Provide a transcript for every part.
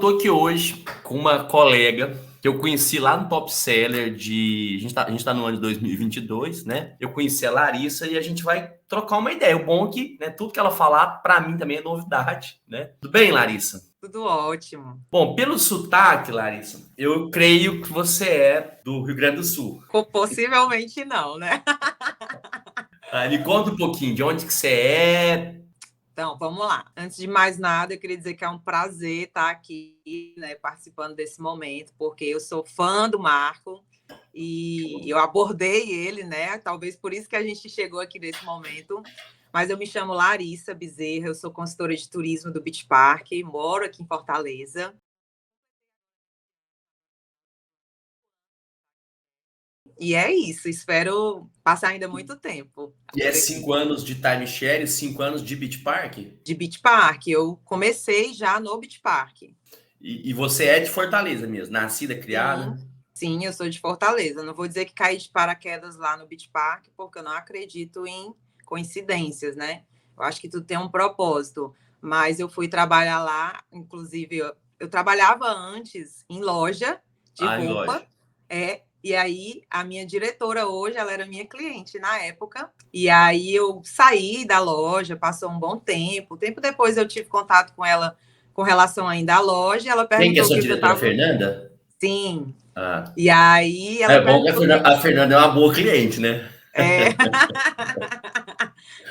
tô aqui hoje com uma colega que eu conheci lá no Top Seller de... A gente tá no ano de 2022, né? Eu conheci a Larissa e a gente vai trocar uma ideia. O bom é que, né, tudo que ela falar, para mim também é novidade, né? Tudo bem, Larissa? Tudo ótimo. Bom, pelo sotaque, Larissa, eu creio que você é do Rio Grande do Sul. Possivelmente não, né? Me conta um pouquinho de onde que você é. Então, vamos lá. Antes de mais nada, eu queria dizer que é um prazer estar aqui, né, participando desse momento, porque eu sou fã do Marco e eu abordei ele, né? Talvez por isso que a gente chegou aqui nesse momento. Mas eu me chamo Larissa Bezerra, eu sou consultora de turismo do Beach Park, moro aqui em Fortaleza. E é isso, espero passar ainda muito tempo. E é 5 anos de timeshare e 5 anos de Beach Park? De Beach Park, eu comecei já no Beach Park. E você é de Fortaleza mesmo, nascida, criada? Sim, eu sou de Fortaleza. Não vou dizer que caí de paraquedas lá no Beach Park, porque eu não acredito em coincidências, né? Eu acho que tudo tem um propósito. Mas eu fui trabalhar lá, inclusive, eu trabalhava antes em loja de Em loja. roupa, e aí a minha diretora hoje, ela era minha cliente na época, e aí eu saí da loja, passou um bom tempo. Tempo depois eu tive contato com ela com relação ainda à loja, ela Quem que é perguntou o sua que eu diretora, estava... Fernanda? Sim. Ah. E aí ela É bom que perguntou a Fernanda é uma boa cliente, né?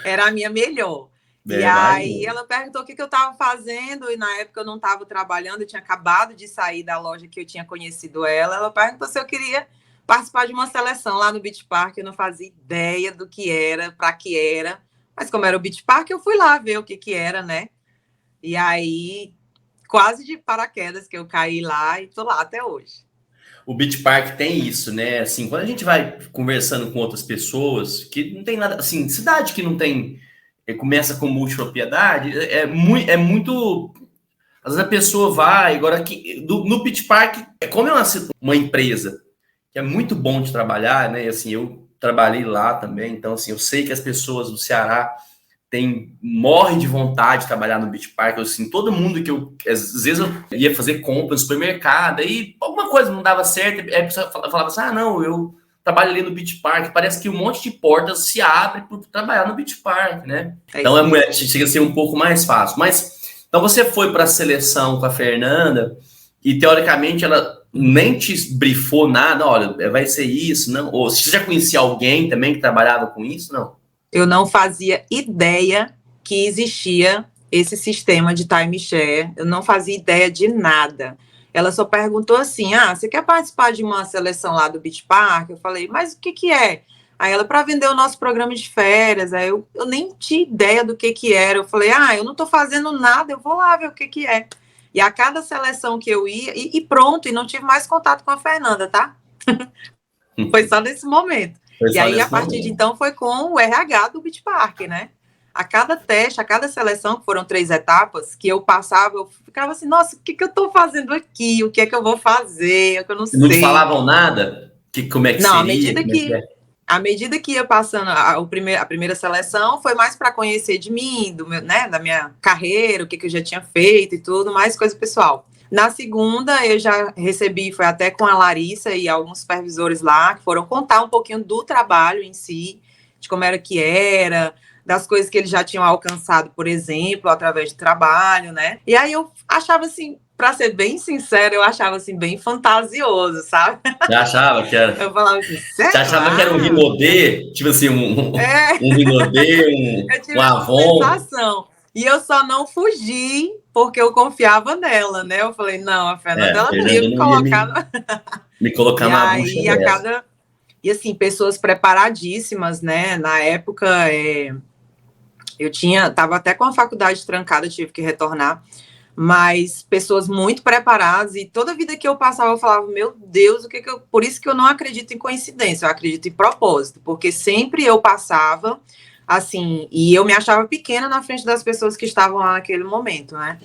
Era a minha melhor. E aí Imagina. ela perguntou o que eu estava fazendo, e na época eu não estava trabalhando, eu tinha acabado de sair da loja que eu tinha conhecido ela. Ela perguntou se eu queria participar de uma seleção lá no Beach Park. Eu não fazia ideia do que era, para que era. Mas como era o Beach Park, eu fui lá ver o que era, né? E aí, quase de paraquedas que eu caí lá e tô lá até hoje. O Beach Park tem isso, né? Assim, quando a gente vai conversando com outras pessoas, que não tem nada, assim, cidade que não tem, começa com multipropriedade, é muito. Às vezes a pessoa vai, agora aqui, no Beach Park, como é uma empresa que é muito bom de trabalhar, né? E assim, eu trabalhei lá também, então assim, eu sei que as pessoas do Ceará morre de vontade de trabalhar no Beach Park. Assim, todo mundo que eu. Às vezes eu ia fazer compra no supermercado, aí alguma coisa não dava certo, aí a pessoa falava assim: não, eu trabalho ali no Beach Park. Parece que um monte de portas se abre por trabalhar no Beach Park, né? É Então isso mesmo. chega a ser um pouco mais fácil. Mas então você foi para a seleção com a Fernanda e teoricamente ela nem te brifou nada, olha, vai ser isso, não? Ou você já conhecia alguém também que trabalhava com isso? Não. Eu não fazia ideia que existia esse sistema de timeshare, eu não fazia ideia de nada. Ela só perguntou assim: você quer participar de uma seleção lá do Beach Park? Eu falei: mas o que é? Aí ela, para vender o nosso programa de férias. Aí eu nem tinha ideia do que era. Eu falei: eu não estou fazendo nada, eu vou lá ver o que é. E a cada seleção que eu ia, e pronto, e não tive mais contato com a Fernanda, tá? Foi só nesse momento. Foi E só aí, a nesse partir de momento. então, foi com o RH do Beach Park, né? A cada teste, a cada seleção, que foram 3 etapas, que eu passava, eu ficava assim: nossa, o que eu estou fazendo aqui? O que é que eu vou fazer? Eu não Não te sei. falavam nada? Como é que Não, seria? Como é que é? à medida que ia passando a primeira seleção, foi mais para conhecer de mim, do meu, né, da minha carreira, o que eu já tinha feito e tudo, mais coisa pessoal. Na segunda, eu já recebi, foi até com a Larissa e alguns supervisores lá, que foram contar um pouquinho do trabalho em si, de como era, das coisas que eles já tinham alcançado, por exemplo, através de trabalho, né? E aí eu achava assim, para ser bem sincera, eu achava assim bem fantasioso, sabe? Você achava que era, Eu falava assim: você achava que era um será? Rinodê? Tipo assim, É, um Rinodê, eu um tive essa Avon? sensação. E eu só não fugi porque eu confiava nela, né? Eu falei: não, a Fernanda, A ela não ia Fernanda me não ia colocar. me colocar E numa bucha aí, dessa. E assim, pessoas preparadíssimas, né? Na época, tava até com a faculdade trancada, tive que retornar, mas pessoas muito preparadas, e toda vida que eu passava eu falava: meu Deus, por isso que eu não acredito em coincidência, eu acredito em propósito, porque sempre eu passava assim, e eu me achava pequena na frente das pessoas que estavam lá naquele momento, né?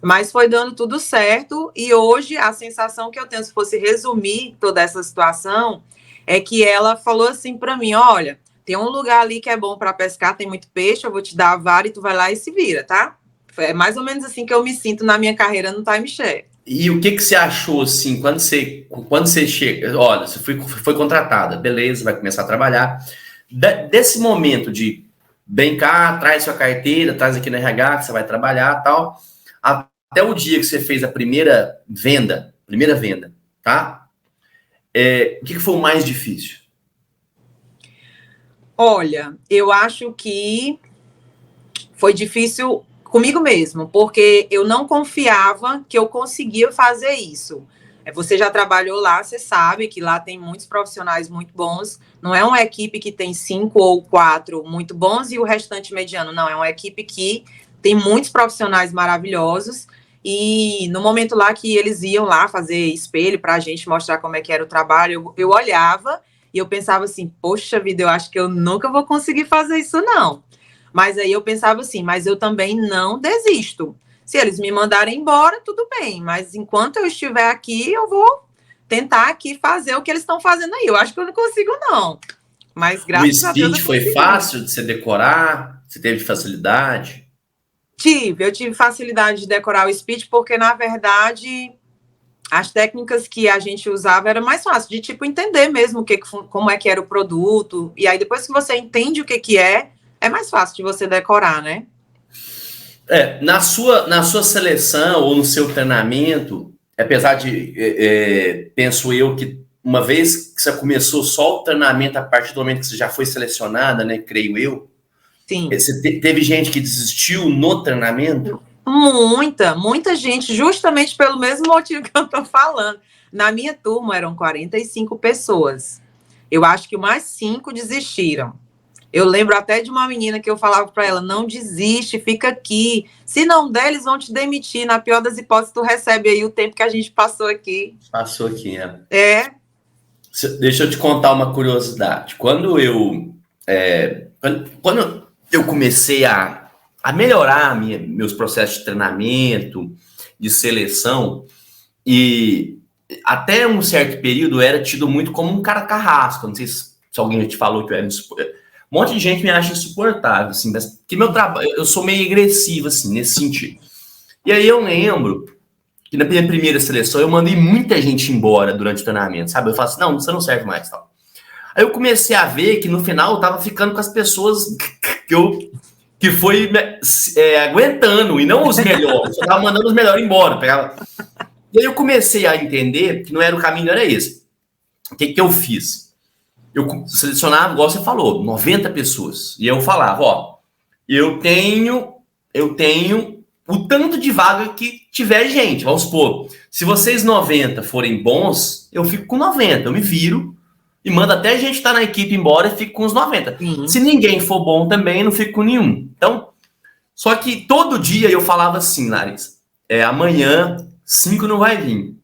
Mas foi dando tudo certo, e hoje a sensação que eu tenho, se fosse resumir toda essa situação, é que ela falou assim para mim: olha, tem um lugar ali que é bom para pescar, tem muito peixe, eu vou te dar a vara e tu vai lá e se vira, tá? É mais ou menos assim que eu me sinto na minha carreira no timeshare. E o que que você achou, assim, quando você chega, olha, você foi contratada, beleza, vai começar a trabalhar. Desse momento de, vem cá, traz sua carteira, traz aqui no RH, que você vai trabalhar, tal, até o dia que você fez a primeira venda, tá? O que que foi o mais difícil? Olha, eu acho que foi difícil comigo mesmo, porque eu não confiava que eu conseguia fazer isso. Você já trabalhou lá, você sabe que lá tem muitos profissionais muito bons. Não é uma equipe que tem 5 ou 4 muito bons e o restante mediano. Não, é uma equipe que tem muitos profissionais maravilhosos. E no momento lá que eles iam lá fazer espelho para a gente mostrar como é que era o trabalho, eu olhava e eu pensava assim, poxa vida, eu acho que eu nunca vou conseguir fazer isso, não. Mas aí eu pensava assim, mas eu também não desisto. Se eles me mandarem embora, tudo bem, mas enquanto eu estiver aqui, eu vou tentar aqui fazer o que eles estão fazendo aí. Eu acho que eu não consigo, não. Mas O graças a Deus speech eu foi consegui. fácil de você decorar? Você teve facilidade? Eu tive facilidade de decorar o speech, porque, na verdade, as técnicas que a gente usava era mais fácil, de tipo entender mesmo como é que era o produto. E aí, depois que você entende o que é mais fácil de você decorar, né? Na sua seleção ou no seu treinamento, apesar de, penso eu, que uma vez que você começou só o treinamento, a partir do momento que você já foi selecionada, né, creio eu, Sim. teve gente que desistiu no treinamento? Muita gente, justamente pelo mesmo motivo que eu estou falando. Na minha turma eram 45 pessoas. Eu acho que mais 5 desistiram. Eu lembro até de uma menina que eu falava para ela: não desiste, fica aqui. Se não der, eles vão te demitir. Na pior das hipóteses, tu recebe aí o tempo que a gente passou aqui. Passou aqui, né? É. Deixa eu te contar uma curiosidade. Quando eu comecei a melhorar meus processos de treinamento, de seleção, e até um certo período era tido muito como um cara carrasco. Não sei se alguém já te falou que eu era um monte de gente me acha insuportável, assim, mas que meu trabalho, eu sou meio agressivo, assim, nesse sentido. E aí eu lembro que na minha primeira seleção eu mandei muita gente embora durante o treinamento, sabe? Eu falo assim, não, você não serve mais, tal. Aí eu comecei a ver que no final eu tava ficando com as pessoas que foi aguentando, e não os melhores. Eu tava mandando os melhores embora. Pegava. E aí eu comecei a entender que não era o caminho, era esse. O que que eu fiz? Eu selecionava, igual você falou, 90 pessoas. E eu falava, ó, eu tenho o tanto de vaga que tiver gente. Vamos supor, se vocês 90 forem bons, eu fico com 90, eu me viro e mando até a gente estar na equipe embora e fico com os 90. Sim. Se ninguém for bom também, não fico com nenhum. Então, só que todo dia eu falava assim, Larissa, amanhã 5 não vai vir.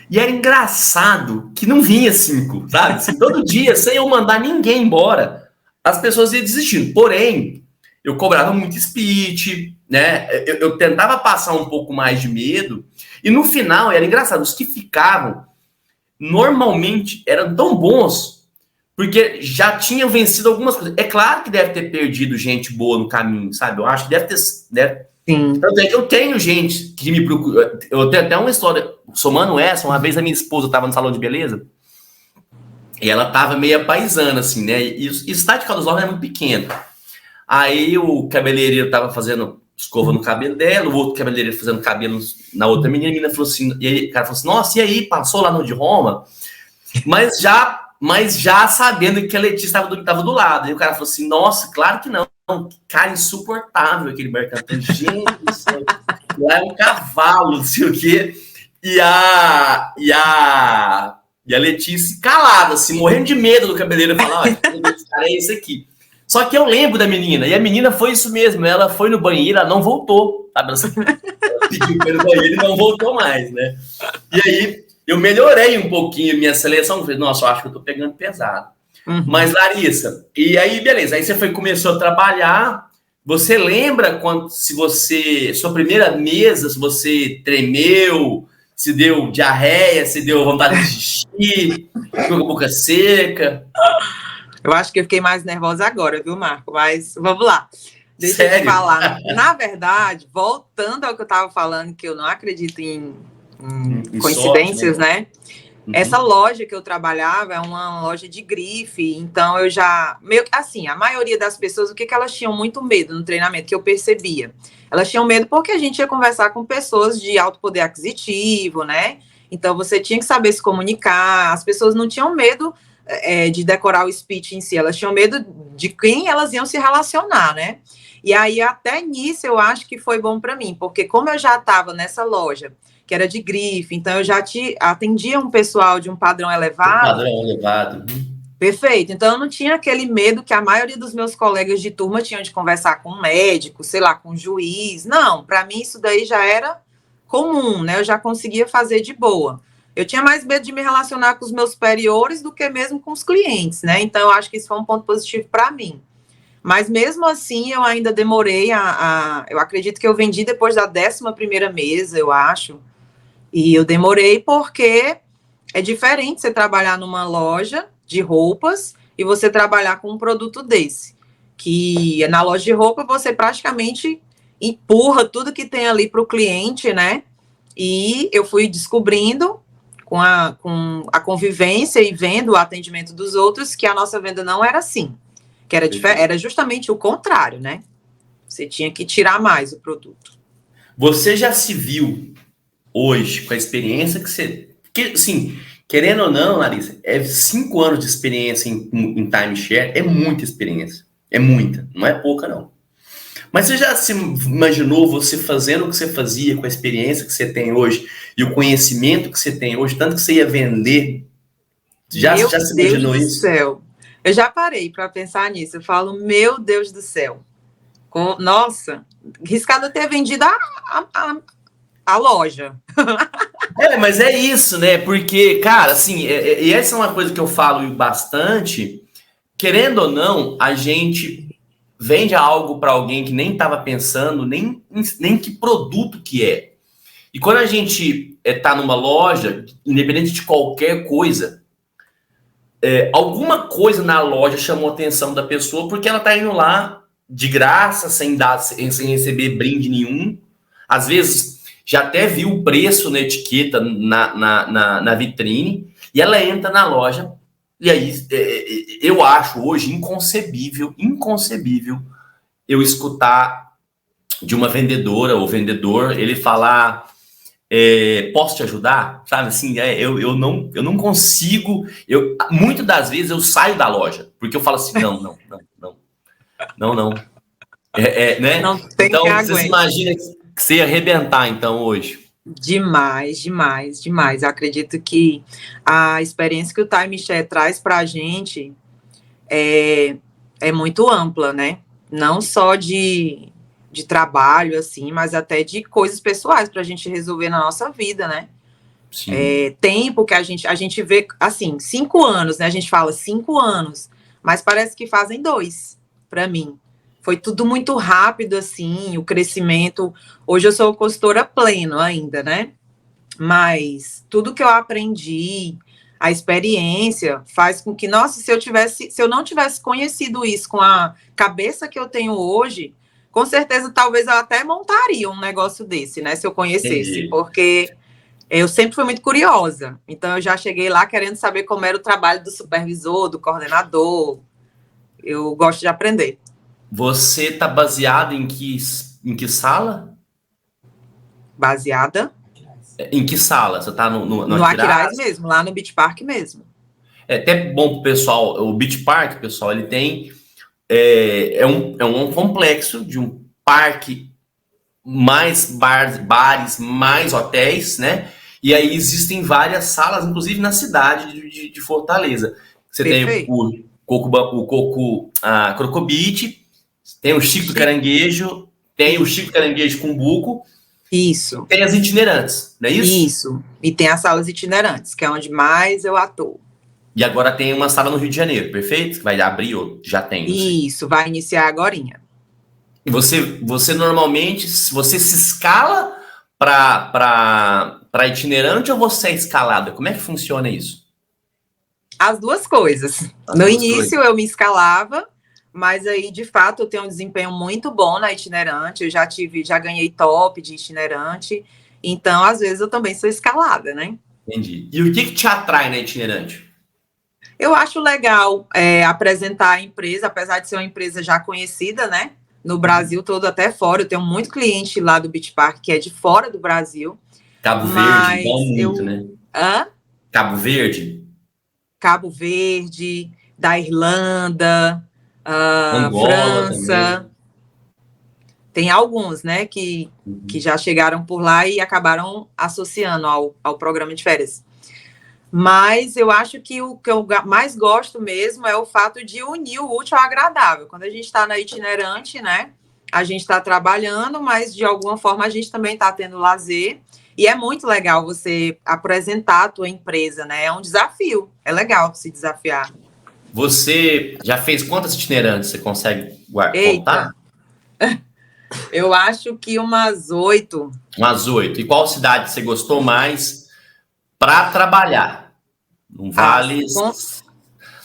E era engraçado que não vinha 5, sabe? Assim, todo dia, sem eu mandar ninguém embora, as pessoas iam desistindo. Porém, eu cobrava muito speech, né? Eu tentava passar um pouco mais de medo. E no final, era engraçado, os que ficavam, normalmente, eram tão bons, porque já tinham vencido algumas coisas. É claro que deve ter perdido gente boa no caminho, sabe? Eu acho que deve ter... Sim. Eu tenho gente que me procura. Eu tenho até uma história, somando essa, uma vez a minha esposa estava no salão de beleza e ela estava meio paisana, assim, né? E o estádio de Caldas Novas é muito pequeno. Aí o cabeleireiro estava fazendo escova no cabelo dela, o outro cabeleireiro fazendo cabelo na outra menina, a menina falou assim, e aí, o cara falou assim, nossa, e aí, passou lá no de Roma? Mas já sabendo que a Letícia estava do lado. E o cara falou assim, nossa, claro que não. Cara, insuportável aquele mercado. Gente do céu, lá é um cavalo, não sei o quê. E a Letícia calada, assim, morrendo de medo do cabeleireiro, falar, cara, é isso aqui. Só que eu lembro da menina, e a menina foi isso mesmo, ela foi no banheiro, ela não voltou, sabe? Ela pediu para ir no banheiro e não voltou mais, né? E aí, eu melhorei um pouquinho minha seleção, falei, nossa, eu acho que eu tô pegando pesado. Uhum. Mas, Larissa, e aí, beleza, aí você começou a trabalhar, você lembra quando, sua primeira mesa, se você tremeu, se deu diarreia, se deu vontade de xixi, ficou com a boca seca? Eu acho que eu fiquei mais nervosa agora, viu, Marco? Mas vamos lá. Deixa eu te falar. Na verdade, voltando ao que eu estava falando, que eu não acredito em coincidências, sorte, né? né? Essa loja que eu trabalhava é uma loja de grife, então eu já, meio que assim, a maioria das pessoas, o que elas tinham muito medo no treinamento, que eu percebia? Elas tinham medo porque a gente ia conversar com pessoas de alto poder aquisitivo, né? Então você tinha que saber se comunicar, as pessoas não tinham medo de decorar o speech em si, elas tinham medo de quem elas iam se relacionar, né? E aí até nisso eu acho que foi bom para mim, porque como eu já estava nessa loja, que era de grife, então eu já atendia um pessoal de um padrão elevado. Padrão elevado. Perfeito. Então eu não tinha aquele medo que a maioria dos meus colegas de turma tinham de conversar com um médico, sei lá, com um juiz. Não, para mim isso daí já era comum, né? Eu já conseguia fazer de boa. Eu tinha mais medo de me relacionar com os meus superiores do que mesmo com os clientes, né? Então eu acho que isso foi um ponto positivo para mim. Mas mesmo assim, eu ainda demorei eu acredito que eu vendi depois da 11ª mesa, eu acho. E eu demorei porque é diferente você trabalhar numa loja de roupas e você trabalhar com um produto desse. Que na loja de roupa você praticamente empurra tudo que tem ali para o cliente, né? E eu fui descobrindo com a convivência e vendo o atendimento dos outros que a nossa venda não era assim. Que era justamente o contrário, né? Você tinha que tirar mais o produto. Você já se viu hoje, com a experiência que você... Que, assim, querendo ou não, Larissa, 5 anos de experiência em timeshare, é muita experiência. É muita, não é pouca, não. Mas você já se imaginou você fazendo o que você fazia, com a experiência que você tem hoje e o conhecimento que você tem hoje, tanto que você ia vender? Já se imaginou isso? Meu Deus do céu. Eu já parei para pensar nisso. Eu falo, meu Deus do céu. Nossa, riscado ter vendido a loja. Mas é isso, né? Porque, cara, assim, e essa é uma coisa que eu falo bastante. Querendo ou não, a gente vende algo para alguém que nem estava pensando, nem que produto que é. E quando a gente está numa loja, independente de qualquer coisa, alguma coisa na loja chamou a atenção da pessoa porque ela está indo lá de graça, sem receber brinde nenhum. Às vezes já até viu o preço na etiqueta, na vitrine, e ela entra na loja. E aí, eu acho hoje inconcebível eu escutar de uma vendedora ou vendedor ele falar, posso te ajudar? Sabe assim, eu não consigo, muitas das vezes eu saio da loja, porque eu falo assim, não. Né? Não tem Então, quem você se aguente. imagina que você ia arrebentar, então, hoje. Demais. Eu acredito que a experiência que o timeshare traz para a gente é muito ampla, né? Não só de trabalho, assim, mas até de coisas pessoais para a gente resolver na nossa vida, né? Tempo que a gente vê, assim, 5 anos, né? A gente fala 5 anos, mas parece que fazem 2 para mim. Foi tudo muito rápido, assim, o crescimento. Hoje eu sou consultora pleno ainda, né? Mas tudo que eu aprendi, a experiência, faz com que, nossa, se eu não tivesse conhecido isso com a cabeça que eu tenho hoje, com certeza, talvez eu até montaria um negócio desse, né? Se eu conhecesse, porque eu sempre fui muito curiosa. Então, eu já cheguei lá querendo saber como era o trabalho do supervisor, do coordenador. Eu gosto de aprender. Você está baseado em que sala? Baseada? Em que sala? Você está no Aquiraz mesmo, lá no Beach Park mesmo. É até bom pro pessoal, o Beach Park, pessoal, ele tem um complexo de um parque, mais bares, mais hotéis, né? E aí existem várias salas, inclusive na cidade de Fortaleza. Você Perfeito. tem a Croco Beach, tem o Chico do Caranguejo, tem o Chico Caranguejo com buco. Isso. Tem as itinerantes, não é isso? Isso. E tem as salas itinerantes, que é onde mais eu atuo. E agora tem uma sala no Rio de Janeiro, perfeito? Que vai abrir ou já tem? Isso, vai iniciar agorinha. E você normalmente, você se escala para itinerante ou você é escalada? Como é que funciona isso? As duas coisas. No início eu me escalava, mas aí, de fato, eu tenho um desempenho muito bom na itinerante. Eu já ganhei top de itinerante. Então, às vezes, eu também sou escalada, né? Entendi. E o que te atrai na itinerante? Eu acho legal apresentar a empresa, apesar de ser uma empresa já conhecida, né? No Brasil todo, até fora. Eu tenho muito cliente lá do Beach Park que é de fora do Brasil. Cabo Verde, então Mas muito, né? Hã? Cabo Verde? Cabo Verde, da Irlanda, Angola França. também. Tem alguns, né, que já chegaram por lá e acabaram associando ao programa de férias. Mas eu acho que o que eu mais gosto mesmo é o fato de unir o útil ao agradável. Quando a gente está na itinerante, né, a gente está trabalhando, mas de alguma forma a gente também está tendo lazer. E é muito legal você apresentar a tua empresa, né? É um desafio. É legal se desafiar. Você já fez quantas itinerantes? Você consegue contar? Eita, eu acho que umas 8. Umas 8. E qual cidade você gostou mais para trabalhar? Não Ah, vale, não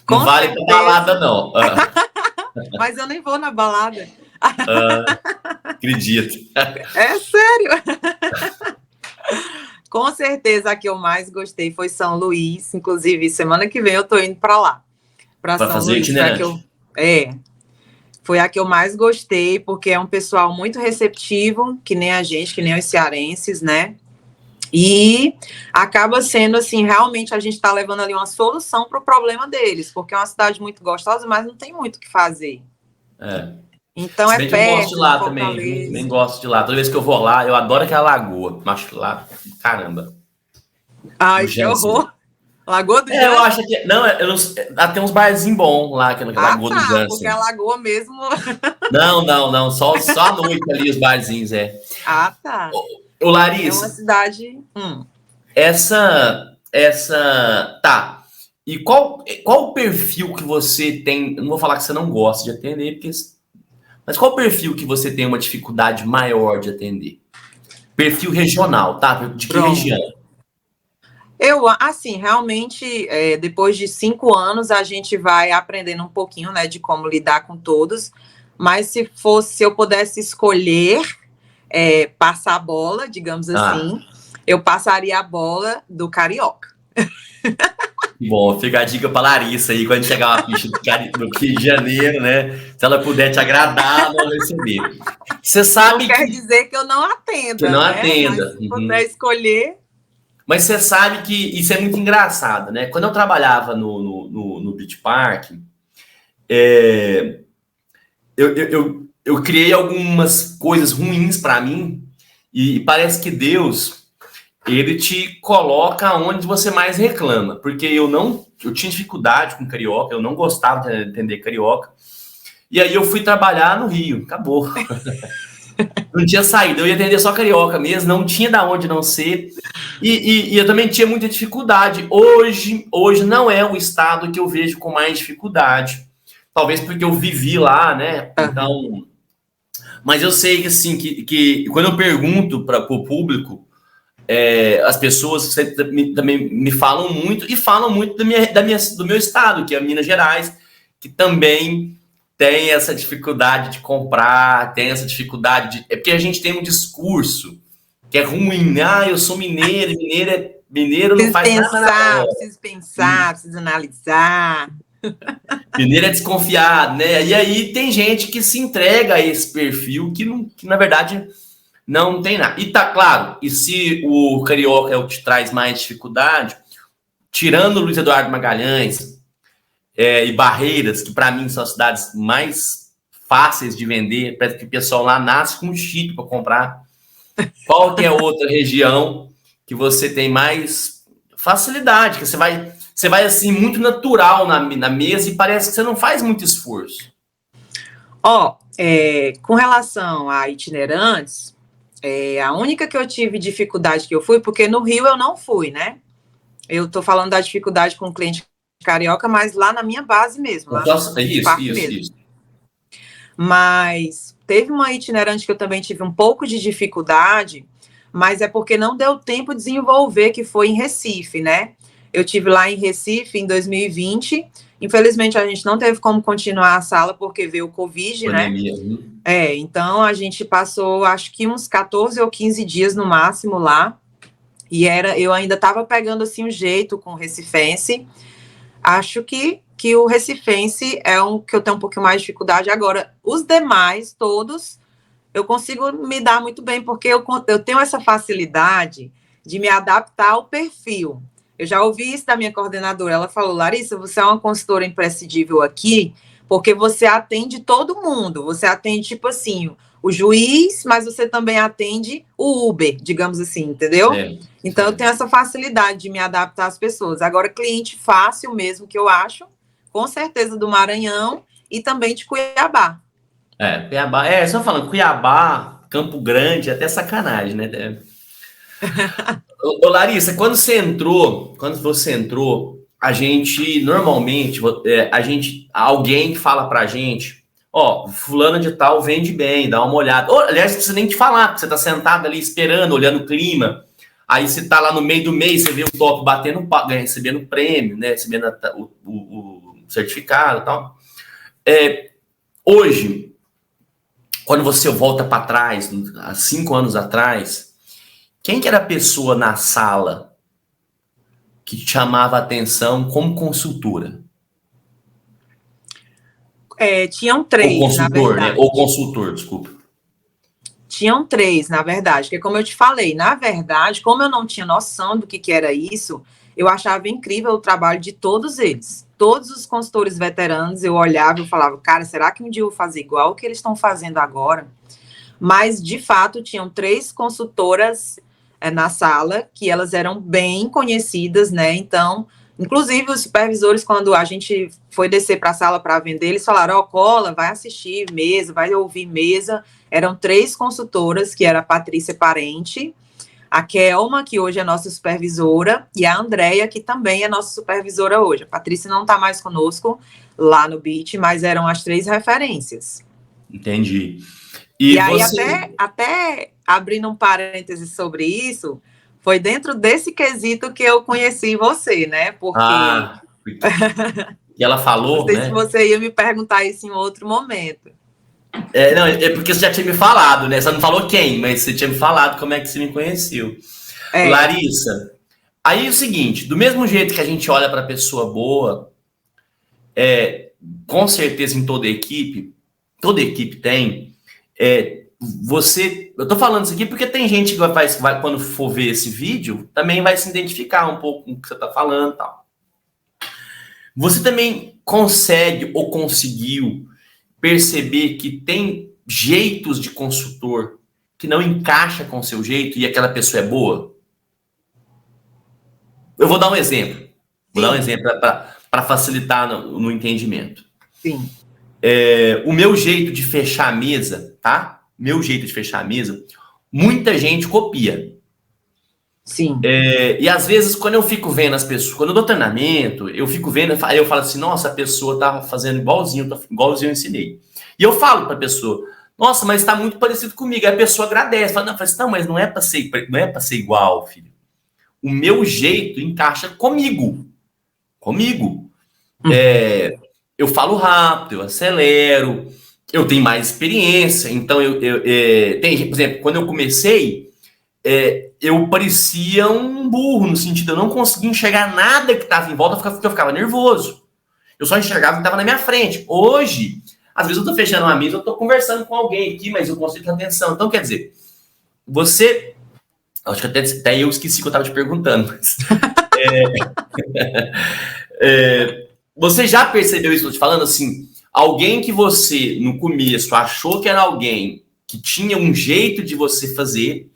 com vale pra balada, certeza. não. Mas eu nem vou na balada. Acredito. É sério. Com certeza a que eu mais gostei foi São Luís. Inclusive, semana que vem eu tô indo para lá, para Para São fazer Luís. itinerante. Foi a que eu mais gostei, porque é um pessoal muito receptivo, que nem a gente, que nem os cearenses, né? E acaba sendo assim, realmente a gente está levando ali uma solução para o problema deles, porque é uma cidade muito gostosa, mas não tem muito o que fazer. É. Então Se é bem que eu gosto de perto de lá também, viu? Também Fortaleza. gosto de lá. Toda vez que eu vou lá, eu adoro aquela lagoa. Acho que lá, caramba. Do Ai, que Jansen. horror! Lagoa do Eu Jansen? acho que. Não, eu não, lá tem uns barzinhos bons lá, aquela Ah, lagoa do tá, porque a Jansen. lagoa mesmo. Não. Só à noite ali os barzinhos, é. Ah, tá. Ô, É uma Larissa, cidade. Tá. E qual o perfil que você tem? Eu não vou falar que você não gosta de atender, mas qual o perfil que você tem uma dificuldade maior de atender? Perfil regional, tá? De que Pronto. região? Eu, assim, realmente, depois de 5 anos, a gente vai aprendendo um pouquinho, né, de como lidar com todos. Mas se eu pudesse escolher passar a bola, digamos Ah, assim, eu passaria a bola do carioca. bom, fica a dica para Larissa aí, quando chegar uma ficha do Rio de Janeiro, né? Se ela puder te agradar, não receber. Você Não sabe quer que dizer que eu não você atenda, não né? Mas atenda. se puder Uhum. escolher. Mas você sabe que isso é muito engraçado, né? Quando eu trabalhava no Beach Park, é, eu criei algumas coisas ruins para mim e parece que Deus ele te coloca onde você mais reclama, porque eu tinha dificuldade com carioca, eu não gostava de entender carioca, e aí eu fui trabalhar no Rio, acabou. Não tinha saída, eu ia atender só carioca mesmo, não tinha da onde não ser, e eu também tinha muita dificuldade. Hoje não é o estado que eu vejo com mais dificuldade, talvez porque eu vivi lá, né? Uhum. Então, mas eu sei que assim que quando eu pergunto para o público, as pessoas também me falam muito e falam muito do meu estado, que é Minas Gerais, que também tem essa dificuldade de comprar, tem essa dificuldade de. É porque a gente tem um discurso que é ruim, né? Ah, eu sou mineiro, mineiro não faz nada na hora. Preciso pensar, preciso analisar. Mineiro é desconfiado, né? E aí tem gente que se entrega a esse perfil que na verdade não tem nada. E tá claro, e se o carioca é o que te traz mais dificuldade, tirando o Luiz Eduardo Magalhães e Barreiras, que para mim são as cidades mais fáceis de vender, parece que o pessoal lá nasce com um chip para comprar. Qual que é outra região que você tem mais facilidade, que você vai assim muito natural na mesa e parece que você não faz muito esforço. Com relação a itinerantes, a única que eu tive dificuldade que eu fui, porque no Rio eu não fui, né? Eu tô falando da dificuldade com o cliente carioca, mas lá na minha base mesmo, lá no Beach Park mesmo. Isso. Mas teve uma itinerante que eu também tive um pouco de dificuldade, mas é porque não deu tempo de desenvolver, que foi em Recife, né? Eu tive lá em Recife em 2020 Infelizmente, a gente não teve como continuar a sala porque veio o Covid, Pandemia. né? Então a gente passou, acho que uns 14 ou 15 dias no máximo lá. E eu ainda estava pegando assim um jeito com o recifense. Acho que o recifense é um que eu tenho um pouquinho mais de dificuldade. Agora, os demais, todos, eu consigo me dar muito bem, porque eu tenho essa facilidade de me adaptar ao perfil. Eu já ouvi isso da minha coordenadora. Ela falou: Larissa, você é uma consultora imprescindível aqui, porque você atende todo mundo. Você atende, tipo assim, o juiz, mas você também atende o Uber, digamos assim, entendeu? Então, eu tenho essa facilidade de me adaptar às pessoas. Agora, cliente fácil mesmo, que eu acho, com certeza do Maranhão e também de Cuiabá. Cuiabá. Só falando, Cuiabá, Campo Grande, até sacanagem, né? Ô, Larissa, quando você entrou, a gente, normalmente, alguém fala pra gente, ó, fulano de tal vende bem, dá uma olhada. Aliás, não precisa nem te falar, porque você tá sentado ali esperando, olhando o clima. Aí você tá lá no meio do mês, você vê o top batendo, recebendo prêmio, né? Recebendo o certificado e tal. Hoje, quando você volta para trás, há 5 anos atrás, quem que era a pessoa na sala que te chamava a atenção como consultora? Tinham 3, na verdade. Né? Ou consultor, desculpa. Tinham 3, na verdade, porque como eu te falei, na verdade, como eu não tinha noção do que era isso, eu achava incrível o trabalho de todos eles. Todos os consultores veteranos, eu olhava e falava, cara, será que um dia eu vou fazer igual o que eles estão fazendo agora? Mas, de fato, tinham 3 consultoras na sala, que elas eram bem conhecidas, né? Então, inclusive, os supervisores, quando a gente foi descer para a sala para vender, eles falaram, cola, vai assistir mesa, vai ouvir mesa. Eram 3 consultoras, que era a Patrícia Parente, a Kelma, que hoje é nossa supervisora, e a Andréia, que também é nossa supervisora hoje. A Patrícia não está mais conosco lá no BIT, mas eram as 3 referências. Entendi. E aí, até abrindo um parêntese sobre isso, foi dentro desse quesito que eu conheci você, né? Porque... E ela falou, não sei, né? se você ia me perguntar isso em outro momento. Não, é porque você já tinha me falado, né? Você não falou quem, mas você tinha me falado como é que você me conheceu. Larissa, aí é o seguinte, do mesmo jeito que a gente olha para pessoa boa, com certeza em toda equipe tem, eu tô falando isso aqui porque tem gente que vai, quando for ver esse vídeo, também vai se identificar um pouco com o que você tá falando e tal. Você também consegue ou conseguiu perceber que tem jeitos de consultor que não encaixa com o seu jeito e aquela pessoa é boa? Eu vou dar um exemplo. Vou dar um exemplo para facilitar no entendimento. Sim. O meu jeito de fechar a mesa, tá? Meu jeito de fechar a mesa, muita gente copia. Sim. E às vezes, quando eu fico vendo as pessoas, quando eu dou treinamento, eu fico vendo, aí eu falo assim, nossa, a pessoa tá fazendo igualzinho eu ensinei. E eu falo pra pessoa, nossa, mas tá muito parecido comigo. Aí a pessoa agradece, fala, não, mas não é pra ser igual, filho. O meu jeito encaixa comigo. Eu falo rápido, eu acelero, eu tenho mais experiência. Então, por exemplo, quando eu comecei, eu parecia um burro, no sentido, eu não conseguia enxergar nada que estava em volta, porque eu ficava nervoso. Eu só enxergava o que estava na minha frente. Hoje, às vezes eu estou fechando uma mesa, eu estou conversando com alguém aqui, mas eu consigo ter atenção. Então, quer dizer, acho que até eu esqueci que eu estava te perguntando, mas... você já percebeu isso que eu estou te falando? Assim, alguém que você, no começo, achou que era alguém que tinha um jeito de você fazer,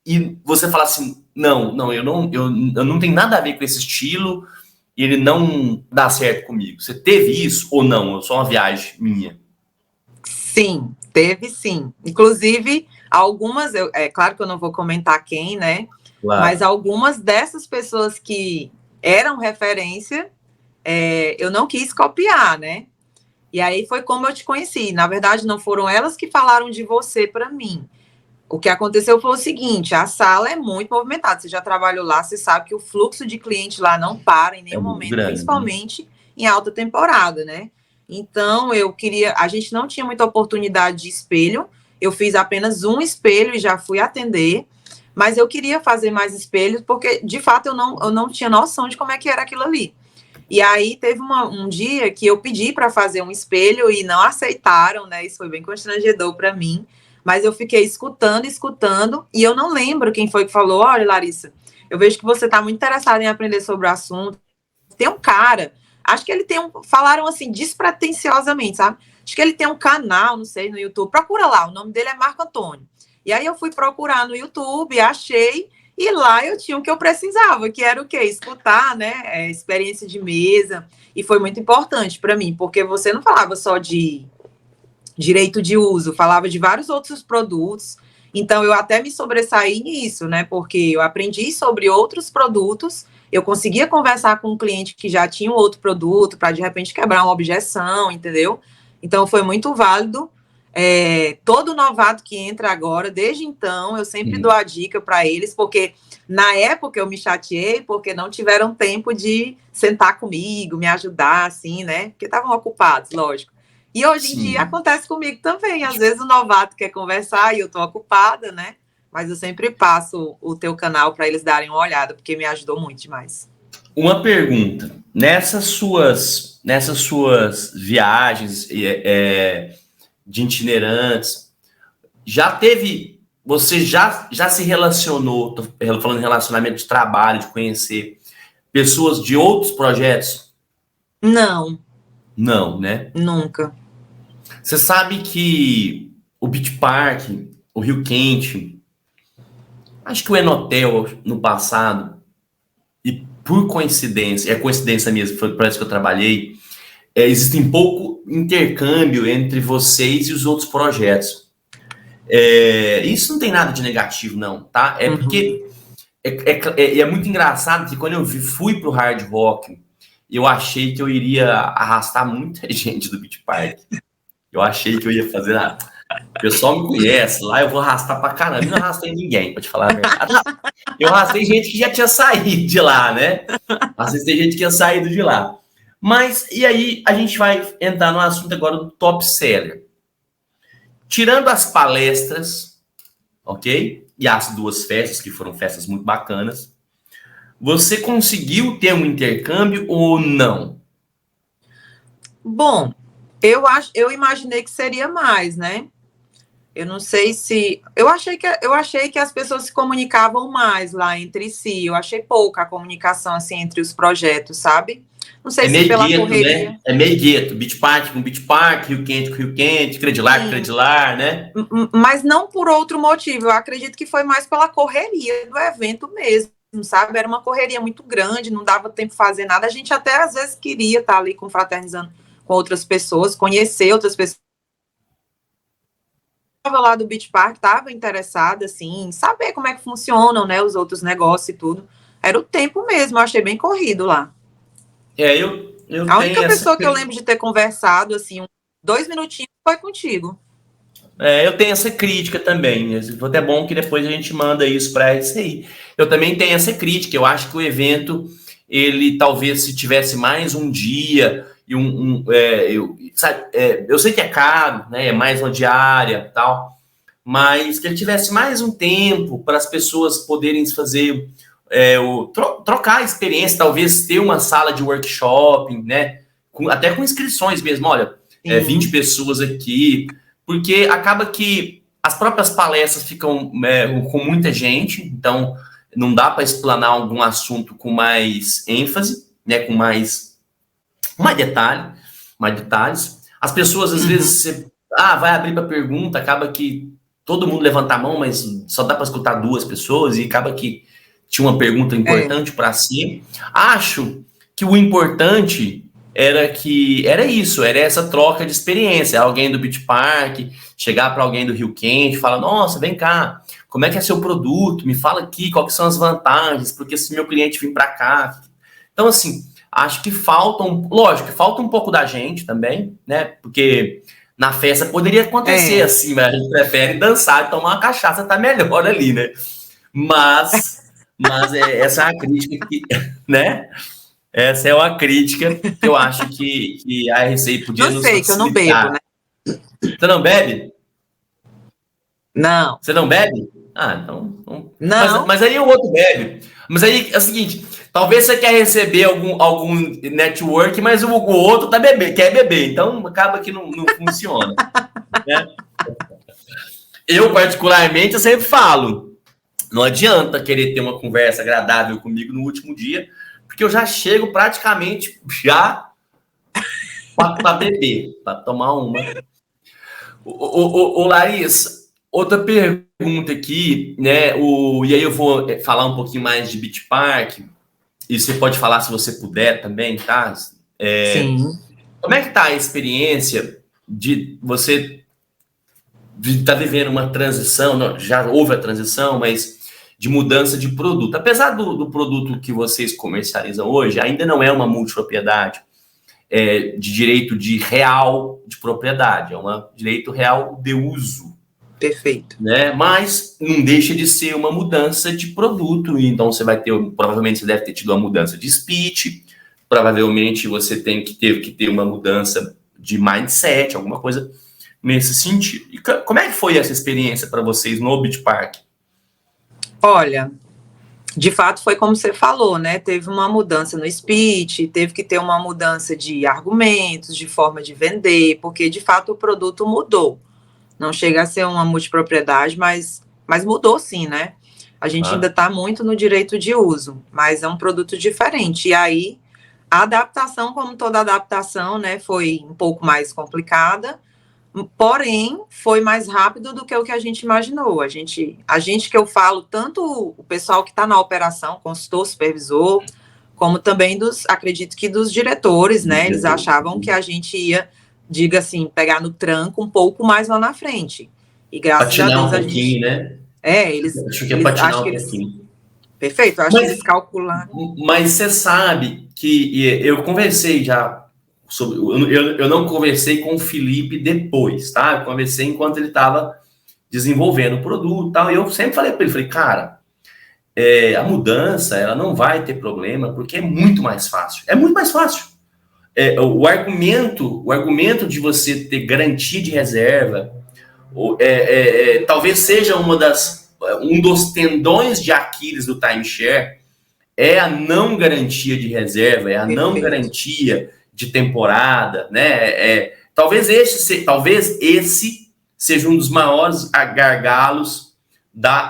e você fala assim, não, eu não tenho nada a ver com esse estilo, e ele não dá certo comigo. Você teve isso ou não? É só uma viagem minha? Sim, teve sim. Inclusive, algumas, claro que eu não vou comentar quem, né? Claro. Mas algumas dessas pessoas que eram referência, eu não quis copiar, né? E aí foi como eu te conheci. Na verdade, não foram elas que falaram de você para mim. O que aconteceu foi o seguinte, a sala é muito movimentada. Você já trabalhou lá, você sabe que o fluxo de cliente lá não para em nenhum momento, grande, principalmente em alta temporada, né? Então, a gente não tinha muita oportunidade de espelho, eu fiz apenas um espelho e já fui atender, mas eu queria fazer mais espelhos, porque, de fato, eu não tinha noção de como é que era aquilo ali. E aí, teve um dia que eu pedi para fazer um espelho e não aceitaram, né? Isso foi bem constrangedor para mim, mas eu fiquei escutando, e eu não lembro quem foi que falou, olha, Larissa, eu vejo que você está muito interessada em aprender sobre o assunto. Tem um cara, acho que ele tem falaram assim, despretensiosamente, sabe? Acho que ele tem um canal, não sei, no YouTube. Procura lá, o nome dele é Marco Antônio. E aí eu fui procurar no YouTube, achei, e lá eu tinha o que eu precisava, que era o quê? Escutar, né? Experiência de mesa. E foi muito importante para mim, porque você não falava só de direito de uso, falava de vários outros produtos. Então, eu até me sobressaí nisso, né? Porque eu aprendi sobre outros produtos, eu conseguia conversar com um cliente que já tinha um outro produto, para de repente quebrar uma objeção, entendeu? Então, foi muito válido. Todo novato que entra agora, desde então, eu sempre dou a dica para eles, porque na época eu me chateei, porque não tiveram tempo de sentar comigo, me ajudar, assim, né? Porque estavam ocupados, lógico. E hoje em dia acontece comigo também. Às vezes o novato quer conversar e eu estou ocupada, né? Mas eu sempre passo o teu canal para eles darem uma olhada, porque me ajudou muito demais. Uma pergunta. Nessas suas viagens de itinerantes, você já se relacionou, tô falando de relacionamento de trabalho, de conhecer pessoas de outros projetos? Não. Não, né? Nunca. Você sabe que o Beach Park, o Rio Quente, acho que o Enotel no passado, e por coincidência, é coincidência mesmo, foi para isso que eu trabalhei, existe pouco intercâmbio entre vocês e os outros projetos. Isso não tem nada de negativo, não, tá? É porque é muito engraçado que quando eu fui pro Hard Rock, eu achei que eu iria arrastar muita gente do Beach Park. Eu achei que eu ia fazer nada. O pessoal me conhece, lá eu vou arrastar pra caramba. Eu não arrastei ninguém, pra te falar a verdade. Eu arrastei gente que já tinha saído de lá, né? Arrastei gente que tinha saído de lá. Mas, e aí, a gente vai entrar no assunto agora do top seller. Tirando as palestras, ok? E as duas festas, que foram festas muito bacanas, você conseguiu ter um intercâmbio ou não? Bom, eu imaginei que seria mais, né? Eu não sei se. Eu achei que as pessoas se comunicavam mais lá entre si. Eu achei pouca a comunicação assim entre os projetos, sabe? Não sei se pela correria. Né? É meio gueto. Beach Park com Beach Park, Rio Quente com Rio Quente, Credilar com Credilar, né? Mas não por outro motivo. Eu acredito que foi mais pela correria do evento mesmo, sabe? Era uma correria muito grande, não dava tempo de fazer nada. A gente até às vezes queria estar ali confraternizando com outras pessoas, conhecer outras pessoas. Estava lá do Beach Park, estava interessada, assim, em saber como é que funcionam, né, os outros negócios e tudo. Era o tempo mesmo, eu achei bem corrido lá. Eu a única pessoa que eu lembro de ter conversado, assim, 2 minutinhos, foi contigo. Eu tenho essa crítica também. É bom que depois a gente manda isso para a RCI. Eu também tenho essa crítica. Eu acho que o evento, ele talvez se tivesse mais um dia e eu sei que é caro, né? É mais uma diária, tal, mas que ele tivesse mais um tempo para as pessoas poderem fazer trocar a experiência, talvez ter uma sala de workshop, né? Até com inscrições mesmo. Olha, 20 pessoas aqui. Porque acaba que as próprias palestras ficam com muita gente, então não dá para explanar algum assunto com mais ênfase, né, com mais detalhes. As pessoas, às vezes, vai abrir para pergunta, acaba que todo mundo levanta a mão, mas só dá para escutar 2 pessoas, e acaba que tinha uma pergunta importante para si. Acho que o importante era essa troca de experiência. Alguém do Beach Park chegar para alguém do Rio Quente e falar: nossa, vem cá, como é que é seu produto? Me fala aqui quais são as vantagens, porque se meu cliente vir para cá. Então, assim, acho que falta um pouco da gente também, né? Porque na festa poderia acontecer assim, mas a gente prefere dançar e tomar uma cachaça, tá melhor ali, né? Mas essa é a crítica que, né? Essa é uma crítica que eu acho que a RCI podia Não sei, que eu não bebo, né? Você não bebe? Não. Você não bebe? Ah, então. Não. Mas aí o outro bebe. Mas aí é o seguinte: talvez você quer receber algum network, mas o outro quer beber. Então acaba que não funciona. Né? Eu, particularmente, eu sempre falo: não adianta querer ter uma conversa agradável comigo no último dia, porque eu já chego praticamente já para beber, para tomar uma. Ô, Larissa, outra pergunta aqui, né? E aí eu vou falar um pouquinho mais de Beach Park, e você pode falar se você puder também, tá? Sim. Como é que tá a experiência de você estar vivendo uma transição? Não, já houve a transição, mas de mudança de produto. Apesar do produto que vocês comercializam hoje, ainda não é uma multipropriedade de direito de real de propriedade, é um direito real de uso. Perfeito. Né? Mas não deixa de ser uma mudança de produto, então você vai ter, provavelmente você deve ter tido uma mudança de speech, provavelmente você teve que ter uma mudança de mindset, alguma coisa nesse sentido. E como é que foi essa experiência para vocês no Beach Park? Olha, de fato foi como você falou, né? Teve uma mudança no speech, teve que ter uma mudança de argumentos, de forma de vender, porque de fato o produto mudou. Não chega a ser uma multipropriedade, mas mudou sim, né? A gente ainda está muito no direito de uso, mas é um produto diferente. E aí, a adaptação, como toda adaptação, né, foi um pouco mais complicada, porém, foi mais rápido do que o que a gente imaginou. A gente que eu falo, tanto o pessoal que está na operação, consultor, supervisor, como também acredito que dos diretores, né? Eles achavam que a gente ia, diga assim, pegar no tranco um pouco mais lá na frente. E graças patinar a Deus um pouquinho, né? Acho que patinar um pouquinho. Perfeito, acho que eles calcularam. Mas você sabe que eu conversei já sobre. Eu não conversei com o Felipe depois, tá? Eu conversei enquanto ele estava desenvolvendo o produto e tal. E eu sempre falei para ele, falei, cara, a mudança ela não vai ter problema, porque é muito mais fácil. É muito mais fácil. O argumento de você ter garantia de reserva, talvez seja um dos tendões de Aquiles do timeshare, é a não garantia de reserva, é a não garantia de temporada, né? Talvez esse seja um dos maiores gargalos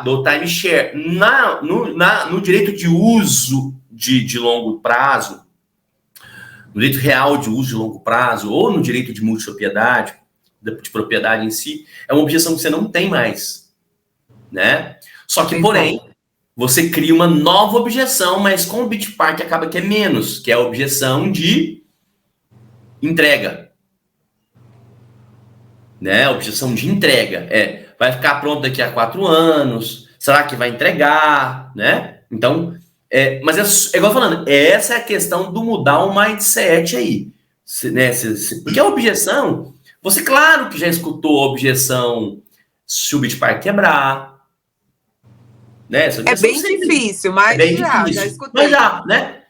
do timeshare. No direito de uso de longo prazo, no direito real de uso de longo prazo, ou no direito de multipropriedade, de propriedade em si, é uma objeção que você não tem mais, né? Só que, porém, você cria uma nova objeção, mas com o Beach Park acaba que é menos, que é a objeção de entrega. Né? A objeção de entrega. Vai ficar pronto daqui a 4 anos, será que vai entregar? Né? Então, mas igual falando, essa é a questão do mudar o mindset aí. Né? Porque a objeção, você claro que já escutou a objeção se o Beach Park quebrar. Né? É bem difícil, mas já escutei. Mas né?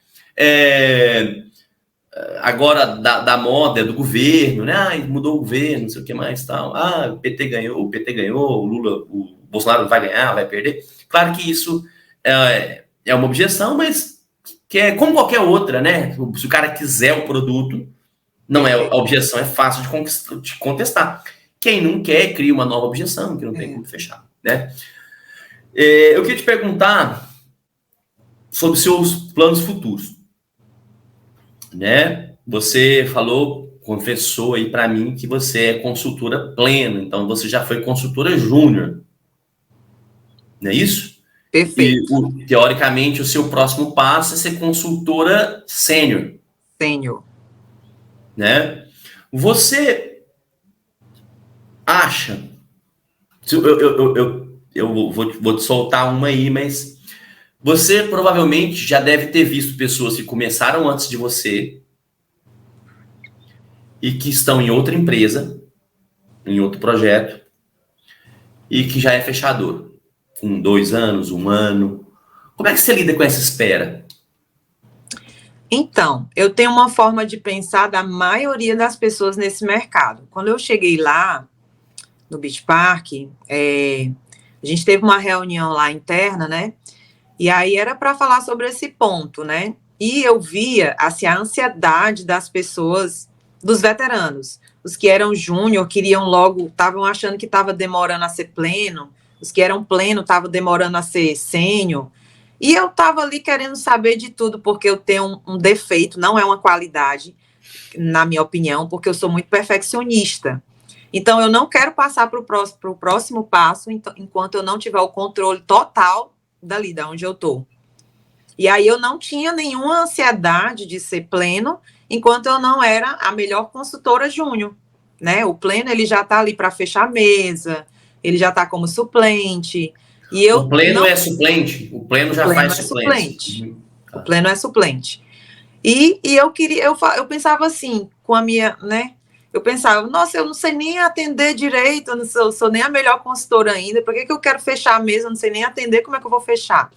Agora da moda, do governo, né? Mudou o governo, não sei o que mais tal. O PT ganhou, o Lula, o Bolsonaro vai ganhar, vai perder. Claro que isso é uma objeção, mas que é como qualquer outra, né? Se o cara quiser o produto, não é a objeção, é fácil de contestar. Quem não quer, cria uma nova objeção, que não tem como fechar, né? Eu queria te perguntar sobre seus planos futuros, né? Você confessou aí para mim que você é consultora plena, então você já foi consultora júnior, não é isso? Perfeito. E teoricamente o seu próximo passo é ser consultora sênior. Sênior. Né? Você acha? Eu vou te soltar uma aí, mas você provavelmente já deve ter visto pessoas que começaram antes de você e que estão em outra empresa, em outro projeto, e que já é fechador, com 2 anos, 1 ano. Como é que você lida com essa espera? Então, eu tenho uma forma de pensar da maioria das pessoas nesse mercado. Quando eu cheguei lá, no Beach Park, a gente teve uma reunião lá interna, né? E aí era para falar sobre esse ponto, né? E eu via assim, a ansiedade das pessoas, dos veteranos. Os que eram júnior queriam logo, estavam achando que estava demorando a ser pleno, os que eram pleno estavam demorando a ser sênior. E eu estava ali querendo saber de tudo, porque eu tenho um defeito, não é uma qualidade, na minha opinião, porque eu sou muito perfeccionista. Então, eu não quero passar para o próximo passo enquanto eu não tiver o controle total dali, da onde eu estou. E aí eu não tinha nenhuma ansiedade de ser pleno, enquanto eu não era a melhor consultora júnior, né? O pleno, ele já está ali para fechar a mesa, ele já está como suplente, e O eu pleno não... é suplente? O pleno O já pleno faz é suplência? suplente. Uhum. O Tá. pleno é suplente. E eu queria, eu pensava assim, com a minha, né? Eu pensava, nossa, eu não sei nem atender direito, eu não sou nem a melhor consultora ainda, por que eu quero fechar a mesa? Eu não sei nem atender, como é que eu vou fechar?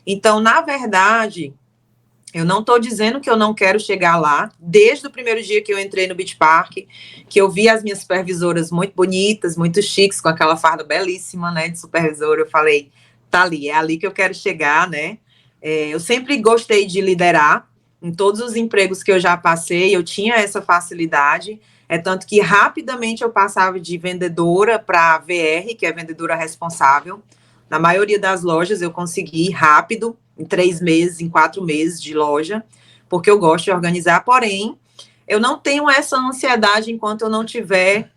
Então, na verdade, eu não estou dizendo que eu não quero chegar lá, desde o primeiro dia que eu entrei no Beach Park, que eu vi as minhas supervisoras muito bonitas, muito chiques, com aquela farda belíssima, né, de supervisora, eu falei, tá ali, é ali que eu quero chegar, né? Eu sempre gostei de liderar, em todos os empregos que eu já passei, eu tinha essa facilidade, tanto que rapidamente eu passava de vendedora para VR, que é vendedora responsável. Na maioria das lojas eu consegui rápido, em 3 meses, em 4 meses de loja, porque eu gosto de organizar, porém, eu não tenho essa ansiedade enquanto eu não tiver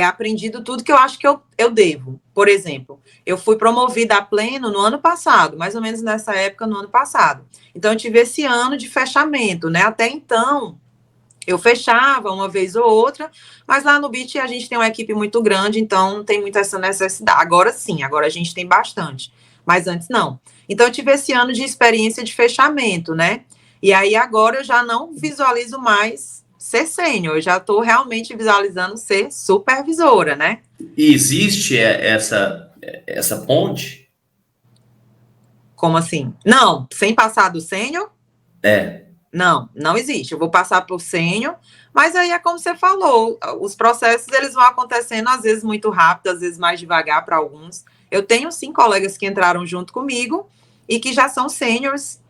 aprendido tudo que eu acho que eu devo. Por exemplo, eu fui promovida a pleno no ano passado, mais ou menos nessa época, no ano passado. Então, eu tive esse ano de fechamento, né? Até então, eu fechava uma vez ou outra, mas lá no Beach a gente tem uma equipe muito grande, então não tem muita essa necessidade. Agora sim, agora a gente tem bastante, mas antes não. Então eu tive esse ano de experiência de fechamento, né? E aí agora eu já não visualizo mais ser sênior, eu já estou realmente visualizando ser supervisora, né? E existe essa ponte? Como assim? Não, sem passar do sênior? É. Não, não existe. Eu vou passar por sênior, mas aí é como você falou, os processos eles vão acontecendo às vezes muito rápido, às vezes mais devagar para alguns. Eu tenho sim colegas que entraram junto comigo e que já são sêniors,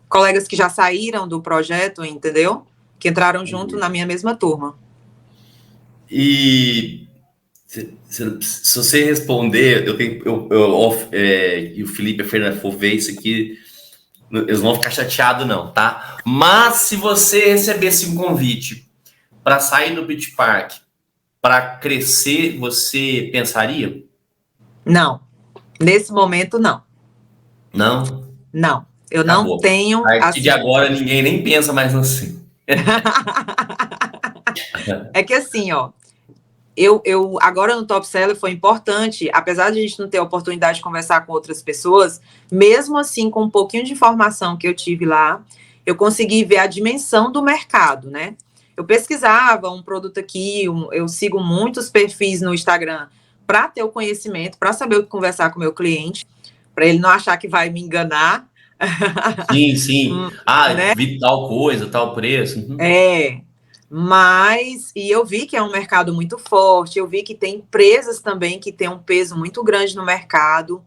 colegas que já saíram do projeto, entendeu? Que entraram junto na minha mesma turma. E se você responder, e o Felipe e a Fernanda for ver isso aqui, eles não vão ficar chateados, não, tá? Mas se você recebesse um convite para sair do Beach Park, para crescer, você pensaria? Não, nesse momento não. Não? Não, eu não Acabou. A tenho partir de assim. agora, ninguém nem pensa mais assim. É que assim, ó, eu agora no Top Seller foi importante, apesar de a gente não ter a oportunidade de conversar com outras pessoas, mesmo assim, com um pouquinho de informação que eu tive lá, eu consegui ver a dimensão do mercado, né? Eu pesquisava um produto aqui, eu sigo muitos perfis no Instagram para ter o conhecimento, para saber o que conversar com o meu cliente, para ele não achar que vai me enganar, Sim, sim. Ah, né? vi tal coisa, tal preço. Uhum. E eu vi que é um mercado muito forte, eu vi que tem empresas também que têm um peso muito grande no mercado,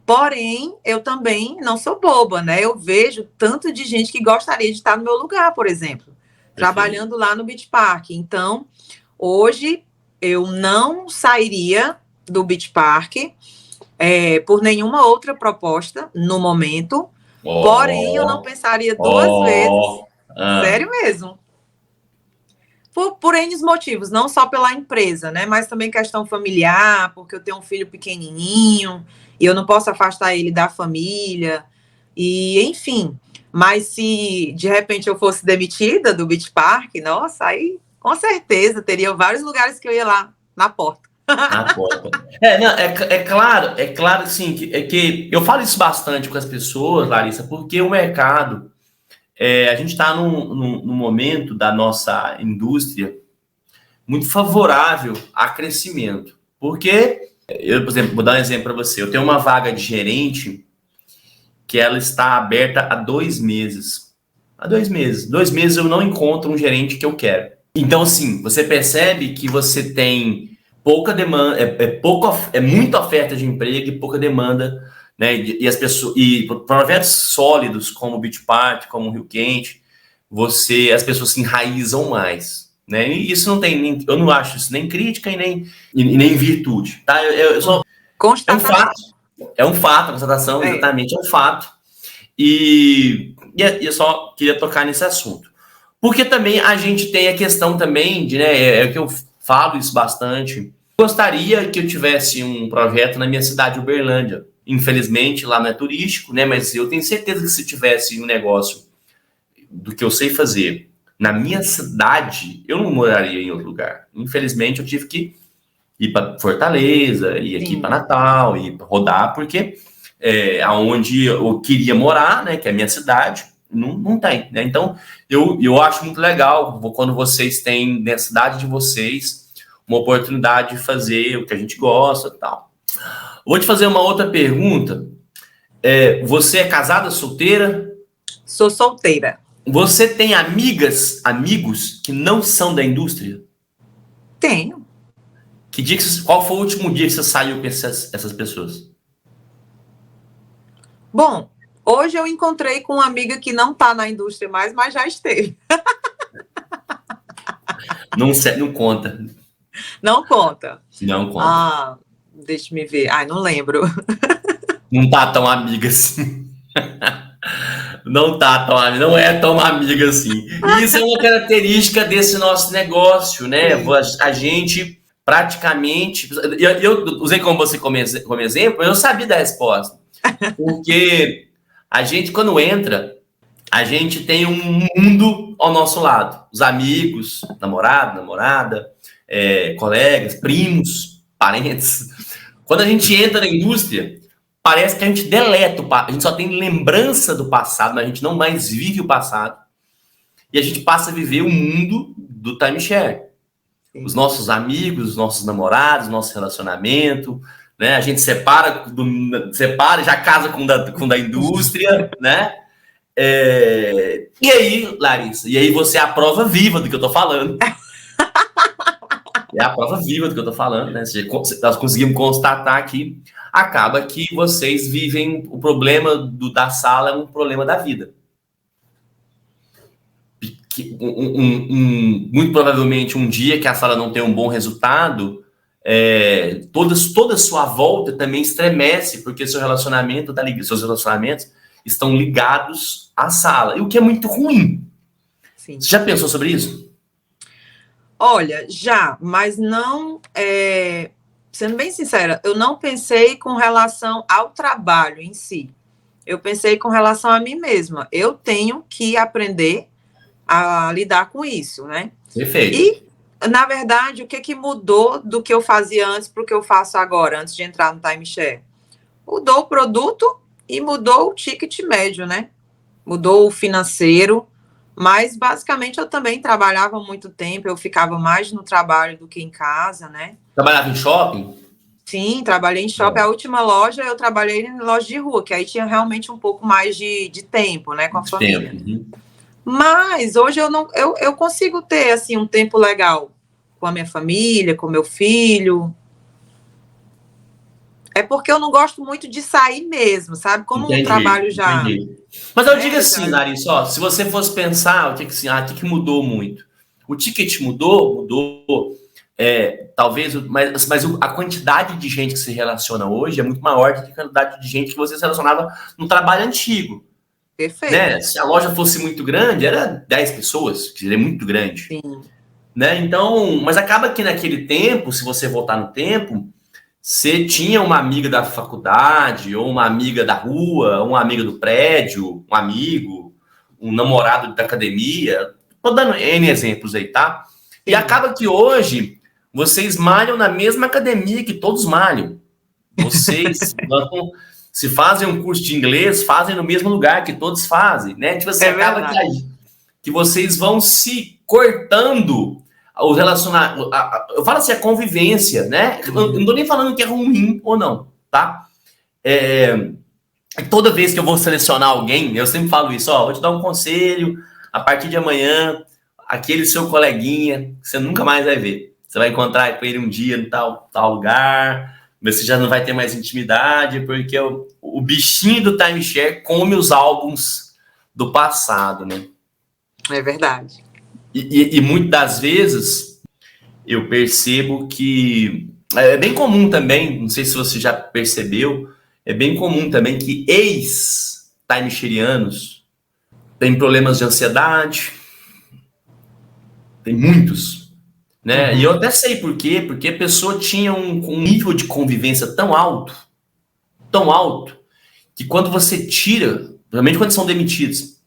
porém, eu também não sou boba, né? Eu vejo tanto de gente que gostaria de estar no meu lugar, por exemplo, Perfeito. trabalhando lá no Beach Park. Então, hoje, eu não sairia do Beach Park por nenhuma outra proposta no momento, porém, eu não Ó, pensaria duas vezes, ó. Ah, sério mesmo, por N motivos, não só pela empresa, né? Mas também questão familiar, porque eu tenho um filho pequenininho e eu não posso afastar ele da família. E, enfim, mas se de repente eu fosse demitida do Beach Park, nossa, aí com certeza teria vários lugares que eu ia lá na porta. na porta. Não, é claro assim, que eu falo isso bastante com as pessoas, Larissa, porque o mercado, a gente está num momento da nossa indústria muito favorável a crescimento. Porque, eu, por exemplo, vou dar um exemplo para você. Eu tenho uma vaga de gerente que ela está aberta há 2 meses, Há 2 meses. 2 meses eu não encontro um gerente que eu quero. Então, assim, você percebe que você tem pouca demanda, é muita oferta de emprego e pouca demanda, né? E as pessoas, e projetos sólidos como o Beach Park, como o Rio Quente, as pessoas se enraizam mais, né? E isso não tem nem, eu não acho isso nem crítica e nem virtude, tá? É um fato, a constatação, exatamente, é um fato. E eu só queria tocar nesse assunto. Porque também a gente tem a questão também de, né, que eu falo isso bastante. Gostaria que eu tivesse um projeto na minha cidade, Uberlândia. Infelizmente, lá não é turístico, né? Mas eu tenho certeza que se tivesse um negócio do que eu sei fazer na minha cidade, eu não moraria em outro lugar. Infelizmente, eu tive que ir para Fortaleza, ir aqui para Natal, ir rodar, porque aonde eu queria morar, né, que é a minha cidade, não tem, né? Então, eu acho muito legal quando vocês têm, na cidade de vocês, uma oportunidade de fazer o que a gente gosta e tal. Vou te fazer uma outra pergunta. Você é casada, solteira? Sou solteira. Você tem amigos que não são da indústria? Tenho. Qual foi o último dia que você saiu com essas pessoas? Bom, hoje eu encontrei com uma amiga que não está na indústria mais, mas já esteve. Não conta. Não conta. Não conta. Deixa me ver. Não lembro. Não tá tão amiga assim. Não é tão amiga assim. E isso é uma característica desse nosso negócio, né? A gente praticamente... Eu usei como você como exemplo, eu sabia da resposta. Porque a gente, quando entra, a gente tem um mundo ao nosso lado. Os amigos, namorada, colegas, primos, parentes. Quando a gente entra na indústria, parece que a gente deleta a gente só tem lembrança do passado, mas a gente não mais vive o passado. E a gente passa a viver o mundo do timeshare. Os nossos amigos, os nossos namorados, nosso relacionamento, né? A gente separa e já casa com da indústria, né? E aí, Larissa, você é a prova viva do que eu tô falando. É a prova viva do que eu tô falando, né? Nós conseguimos constatar que acaba que vocês vivem o problema da sala, é um problema da vida. Muito provavelmente um dia que a sala não tem um bom resultado, toda a sua volta também estremece, porque seus relacionamentos estão ligados à sala, e o que é muito ruim. Sim. Você já pensou sobre isso? Olha, já, mas não... Sendo bem sincera, eu não pensei com relação ao trabalho em si. Eu pensei com relação a mim mesma. Eu tenho que aprender a lidar com isso, né? Perfeito. E, na verdade, o que mudou do que eu fazia antes para o que eu faço agora, antes de entrar no timeshare? Mudou o produto e mudou o ticket médio, né? Mudou o financeiro, mas, basicamente, eu também trabalhava muito tempo, eu ficava mais no trabalho do que em casa, né? Trabalhava em shopping? Sim, trabalhei em shopping. A última loja, eu trabalhei em loja de rua, que aí tinha realmente um pouco mais de tempo, né, com a família. Uhum. Mas hoje eu consigo ter, assim, um tempo legal com a minha família, com meu filho. É porque eu não gosto muito de sair mesmo, sabe? Como o trabalho já... Entendi. Mas eu digo assim, Larissa, se você fosse pensar, o que mudou muito? O ticket mudou, talvez, mas a quantidade de gente que se relaciona hoje é muito maior do que a quantidade de gente que você se relacionava no trabalho antigo. Perfeito. Né? Se a loja fosse muito grande, era 10 pessoas, que seria muito grande. Sim. Né? Então, mas acaba que naquele tempo, se você voltar no tempo, você tinha uma amiga da faculdade, ou uma amiga da rua, uma amiga do prédio, um amigo, um namorado da academia. Tô dando N exemplos aí, tá? E acaba que hoje vocês malham na mesma academia que todos malham. Vocês se fazem um curso de inglês, fazem no mesmo lugar que todos fazem, né? Tipo assim, acaba que vocês vão se cortando o relacionamento. Eu falo assim, a convivência, né? Eu não tô nem falando que é ruim ou não, tá? Toda vez que eu vou selecionar alguém, eu sempre falo isso, ó, vou te dar um conselho, a partir de amanhã, aquele seu coleguinha, que você nunca mais vai ver. Você vai encontrar com ele um dia em tal lugar, mas você já não vai ter mais intimidade, porque o bichinho do timeshare come os álbuns do passado, né? É verdade. E muitas das vezes eu percebo que é bem comum também, não sei se você já percebeu, é bem comum também que ex-timeshareanos têm problemas de ansiedade, tem muitos, né? E eu até sei por quê, porque a pessoa tinha um nível de convivência tão alto, que quando você tira, realmente quando são demitidos,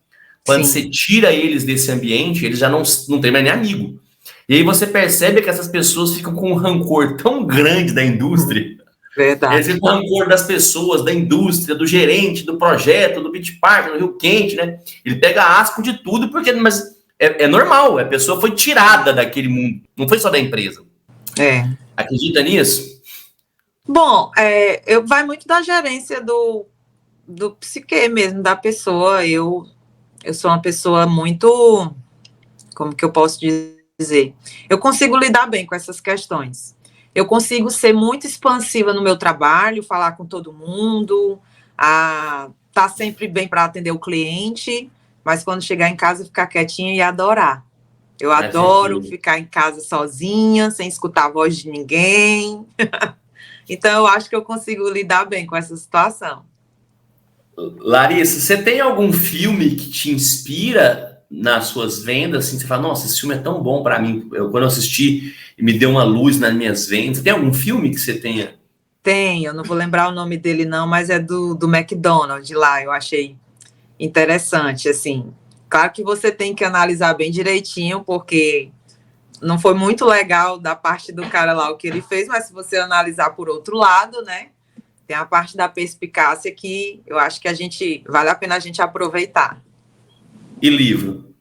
quando você tira eles desse ambiente, eles já não tem mais nem amigo. E aí você percebe que essas pessoas ficam com um rancor tão grande da indústria. Verdade. Eles ficam com rancor das pessoas, da indústria, do gerente, do projeto, do Beach Park, do Rio Quente, né? Ele pega asco de tudo, porque mas é normal, a pessoa foi tirada daquele mundo, não foi só da empresa. Acredita nisso? Bom, vai muito da gerência do psique mesmo, da pessoa. Eu sou uma pessoa muito, como que eu posso dizer? Eu consigo lidar bem com essas questões. Eu consigo ser muito expansiva no meu trabalho, falar com todo mundo, tá sempre bem para atender o cliente, mas quando chegar em casa, ficar quietinha e adorar. Eu adoro ficar em casa sozinha, sem escutar a voz de ninguém. Então, eu acho que eu consigo lidar bem com essa situação. Larissa, você tem algum filme que te inspira nas suas vendas? Assim, você fala, nossa, esse filme é tão bom para mim. Quando eu assisti, me deu uma luz nas minhas vendas. Tem algum filme que você tenha? Tem, eu não vou lembrar o nome dele não, mas é do McDonald's lá, eu achei interessante, assim. Claro que você tem que analisar bem direitinho, porque não foi muito legal da parte do cara lá o que ele fez, mas se você analisar por outro lado, né, tem a parte da perspicácia que eu acho que vale a pena a gente aproveitar. E livro?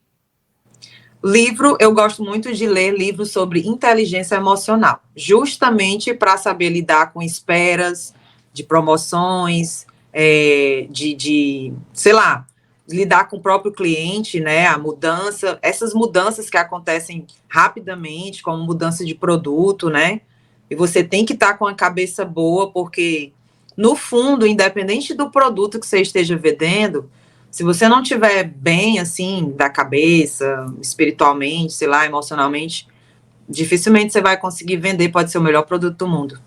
Livro, eu gosto muito de ler livros sobre inteligência emocional, justamente para saber lidar com esperas de promoções, sei lá, lidar com o próprio cliente, né, a mudança, essas mudanças que acontecem rapidamente, como mudança de produto, né, e você tem que estar com a cabeça boa, porque, no fundo, independente do produto que você esteja vendendo, se você não estiver bem, assim, da cabeça, espiritualmente, sei lá, emocionalmente, dificilmente você vai conseguir vender, pode ser o melhor produto do mundo.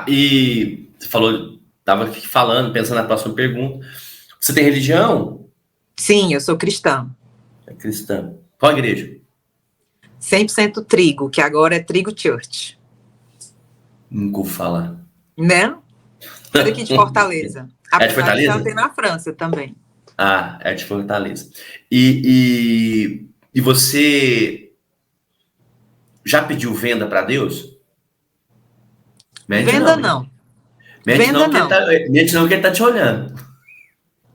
E você falou, estava aqui falando, pensando na próxima pergunta. Você tem religião? Sim, eu sou cristã. É cristã. Qual igreja? 100% Trigo, que agora é Trigo Church. Nunca vou falar. Né? É daqui de Fortaleza. É de Fortaleza? Já tem na França também. É de Fortaleza. E você já pediu venda para Deus? Venda não. Venda não. Mente não, que ele tá te olhando.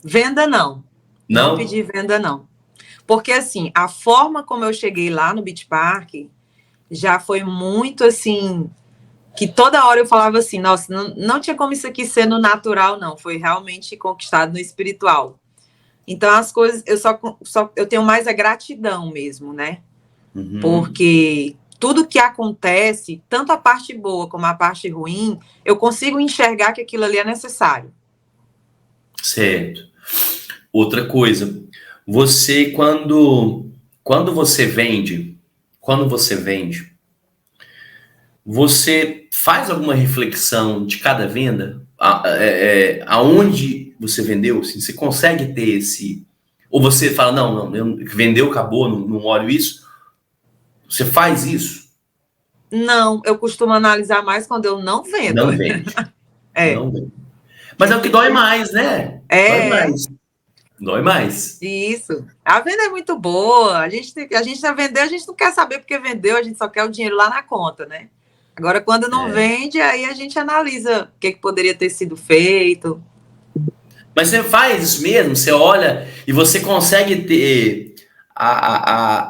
Venda não. Não pedi venda não. Porque, assim, a forma como eu cheguei lá no Beach Park já foi muito, assim, que toda hora eu falava assim, nossa, não tinha como isso aqui ser no natural, não. Foi realmente conquistado no espiritual. Então, as coisas, eu tenho mais a gratidão mesmo, né? Uhum. Porque tudo que acontece, tanto a parte boa como a parte ruim, eu consigo enxergar que aquilo ali é necessário. Certo. Outra coisa, você, quando você vende, você faz alguma reflexão de cada venda? Aonde você vendeu? Assim, você consegue ter esse... Ou você fala, não, vendeu, acabou, não olho isso? Você faz isso? Não, eu costumo analisar mais quando eu não vendo. Não vende. Não vende. Mas é o que dói mais, né? Dói mais. Isso. A venda é muito boa. A gente vai vender, a gente não quer saber porque vendeu, a gente só quer o dinheiro lá na conta, né? Agora, quando não vende, aí a gente analisa o que poderia ter sido feito. Mas você faz isso mesmo? Você olha e você consegue ter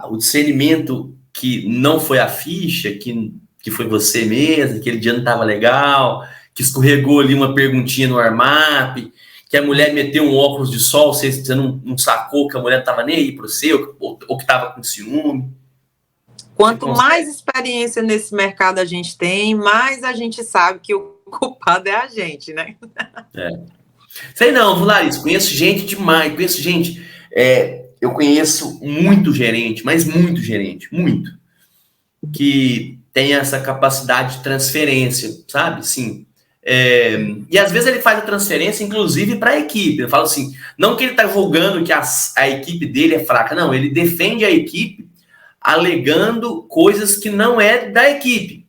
o discernimento que não foi a ficha, que foi você mesmo, que aquele dia não estava legal, que escorregou ali uma perguntinha no warm-up, que a mulher meteu um óculos de sol, você não sacou que a mulher não tava nem aí pro seu, ou que tava com ciúme. Quanto mais experiência nesse mercado a gente tem, mais a gente sabe que o culpado é a gente, né? Sei não, Larissa, conheço gente demais, conheço gente, eu conheço muito gerente, mas muito gerente, muito, que tem essa capacidade de transferência, sabe? Sim. E às vezes ele faz a transferência, inclusive, para a equipe. Ele fala assim, não que ele está julgando que a equipe dele é fraca, não, ele defende a equipe alegando coisas que não é da equipe,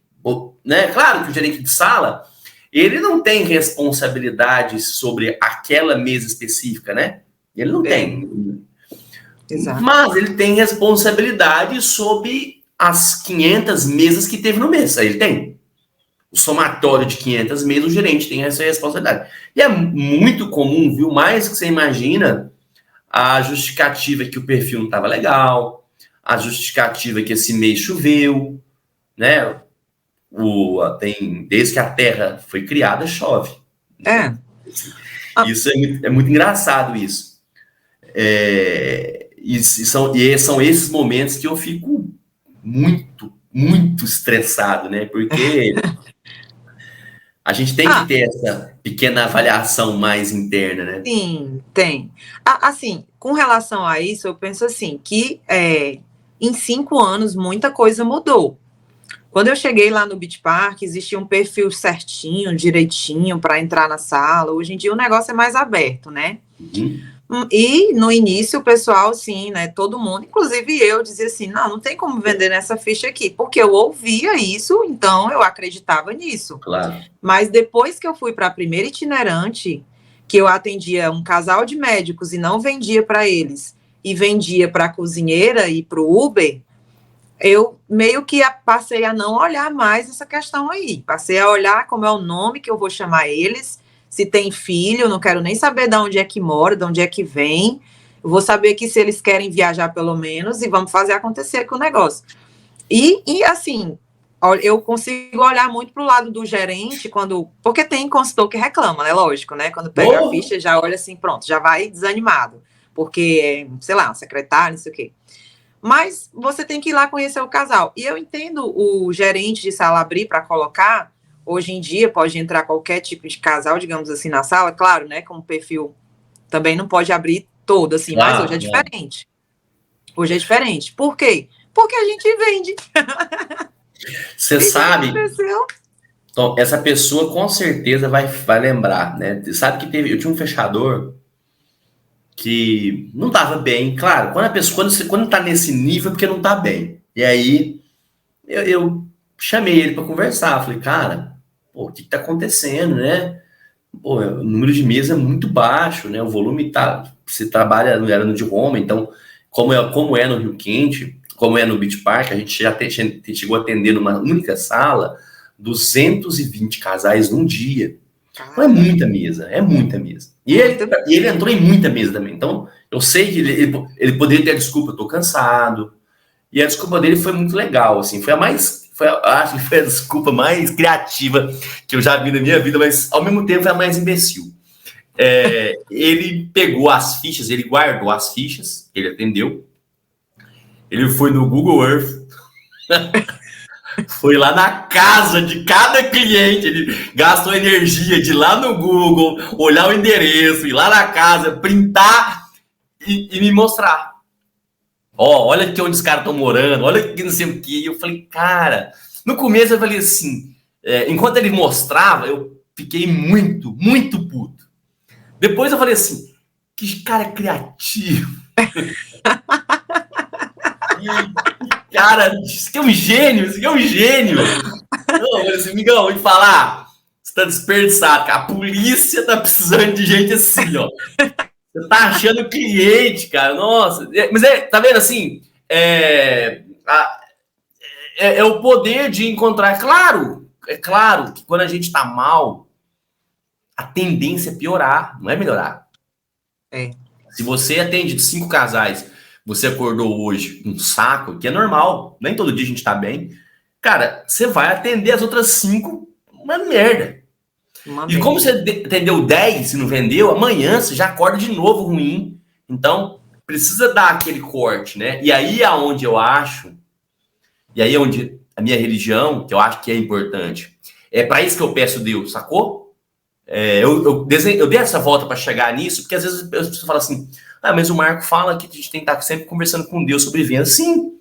né? Claro que o gerente de sala, ele não tem responsabilidade sobre aquela mesa específica, né? Ele não tem. Exato. Mas ele tem responsabilidade sobre as 500 mesas que teve no mês. Aí ele tem. O somatório de 500 mesas, o gerente tem essa responsabilidade. E é muito comum, viu? Mais do que você imagina, a justificativa que o perfil não estava legal, a justificativa que esse mês choveu, né? Desde que a Terra foi criada, chove. Isso é muito engraçado, isso. E são esses momentos que eu fico muito, muito estressado, né? Porque a gente tem que ter essa pequena avaliação mais interna, né? Sim, tem. Assim, com relação a isso, eu penso assim, que em 5 anos muita coisa mudou. Quando eu cheguei lá no Beach Park, existia um perfil certinho, direitinho, para entrar na sala. Hoje em dia o negócio é mais aberto, né? Uhum. E no início o pessoal, sim, né? Todo mundo, inclusive eu, dizia assim: não tem como vender nessa ficha aqui, porque eu ouvia isso, então eu acreditava nisso. Claro. Mas depois que eu fui para a primeira itinerante, que eu atendia um casal de médicos e não vendia para eles, e vendia para a cozinheira e para o Uber, eu meio que passei a não olhar mais essa questão aí. Passei a olhar como é o nome que eu vou chamar eles, se tem filho, eu não quero nem saber de onde é que mora, de onde é que vem. Eu vou saber que se eles querem viajar pelo menos e vamos fazer acontecer com o negócio. E assim, eu consigo olhar muito para o lado do gerente, porque tem consultor que reclama, né? Lógico, né? Quando pega a ficha, já olha assim, pronto, já vai desanimado. Porque, sei lá, um secretário, não sei o quê. Mas você tem que ir lá conhecer o casal. E eu entendo o gerente de sala abrir para colocar. Hoje em dia pode entrar qualquer tipo de casal, digamos assim, na sala. Claro, né? Como perfil também não pode abrir todo, assim. Mas hoje é diferente. Hoje é diferente. Por quê? Porque a gente vende. Você sabe? Então, essa pessoa com certeza vai lembrar, né? Sabe que eu tinha um fechador que não estava bem. Claro, quando tá nesse nível é porque não tá bem. E aí eu chamei ele para conversar. Falei, cara, pô, o que tá acontecendo, né? Pô, o número de mesas é muito baixo, né? O volume tá. Você trabalha, era no de Roma, então, como é no Rio Quente, como é no Beach Park, a gente já chegou a atender numa única sala 220 casais num dia. Então é muita mesa. E ele entrou em muita mesa também. Então, eu sei que ele poderia ter a desculpa, eu tô cansado. E a desculpa dele foi muito legal, assim. Acho que foi a desculpa mais criativa que eu já vi na minha vida, mas ao mesmo tempo foi a mais imbecil. Ele pegou as fichas, ele guardou as fichas, ele atendeu. Ele foi no Google Earth. Foi lá na casa de cada cliente, ele gastou energia de ir lá no Google, olhar o endereço, ir lá na casa, printar e me mostrar. Olha aqui onde os caras estão morando, olha aqui não sei o que. Eu falei, cara, no começo eu falei assim, enquanto ele mostrava, eu fiquei muito, muito puto. Depois eu falei assim, que cara criativo. Cara, isso aqui é um gênio, Não, mas assim, amigão, vou te falar, você tá desperdiçado, cara. A polícia tá precisando de gente assim, ó. Você tá achando cliente, cara, nossa. Mas tá vendo assim, é o poder de encontrar. É claro que quando a gente tá mal, a tendência é piorar, não é melhorar. Se você atende 5 casais, você acordou hoje um saco, que é normal, nem todo dia a gente tá bem, cara, você vai atender as outras 5 uma merda. E como você entendeu 10 e não vendeu, amanhã você já acorda de novo ruim. Então, precisa dar aquele corte, né? E aí é onde eu acho, e aí é onde a minha religião, que eu acho que é importante, é para isso que eu peço Deus, sacou? Eu dei essa volta para chegar nisso, porque às vezes as pessoas falam assim, mas o Marco fala que a gente tem que estar sempre conversando com Deus sobre venda. Sim,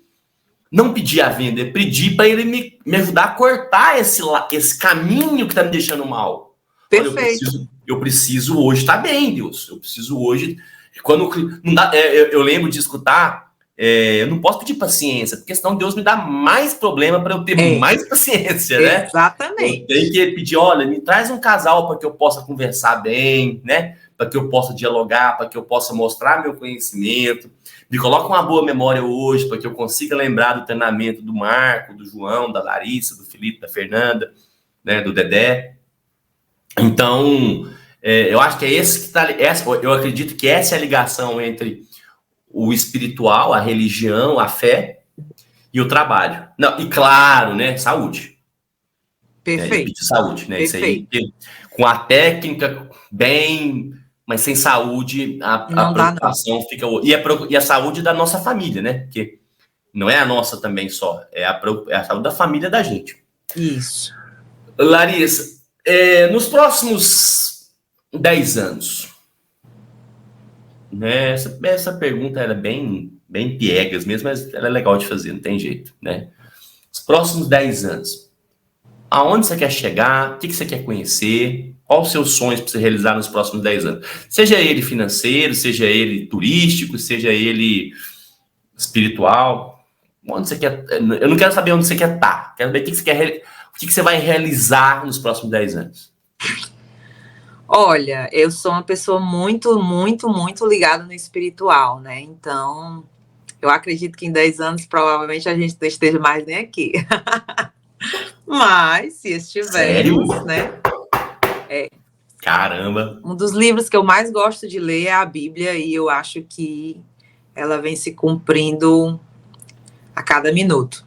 não pedir a venda, é pedir para ele me ajudar a cortar esse caminho que está me deixando mal. Perfeito. Olha, eu preciso hoje estar bem, Deus. Eu preciso hoje... Quando não dá, eu lembro de escutar, eu não posso pedir paciência, porque senão Deus me dá mais problema para eu ter mais paciência, né? Exatamente. Eu tenho que pedir, olha, me traz um casal para que eu possa conversar bem, né? Para que eu possa dialogar, para que eu possa mostrar meu conhecimento. Me coloca uma boa memória hoje, para que eu consiga lembrar do treinamento do Marco, do João, da Larissa, do Felipe, da Fernanda, né? Do Dedé. Então, eu acho que é esse que está. Eu acredito que essa é a ligação entre o espiritual, a religião, a fé e o trabalho. Não, e claro, né? Saúde. Perfeito. De saúde, né? Perfeito. Isso aí, com a técnica bem, mas sem saúde, a preocupação fica. E a saúde da nossa família, né? Porque não é a nossa também só, é a saúde da família da gente. Isso. Larissa, nos próximos 10 anos, né? Essa pergunta era bem piegas mesmo, mas ela é legal de fazer, não tem jeito, né? Os próximos 10 anos, aonde você quer chegar? O que você quer conhecer? Quais os seus sonhos para você realizar nos próximos 10 anos? Seja ele financeiro, seja ele turístico, seja ele espiritual. Onde você quer? Eu não quero saber onde você quer estar. Quero saber o que você quer, o que você vai realizar nos próximos 10 anos. Olha, eu sou uma pessoa muito, muito, muito ligada no espiritual, né? Então, eu acredito que em 10 anos provavelmente a gente não esteja mais nem aqui. Mas, se estivermos, Sério? né? Caramba! Um dos livros que eu mais gosto de ler é a Bíblia, e eu acho que ela vem se cumprindo a cada minuto.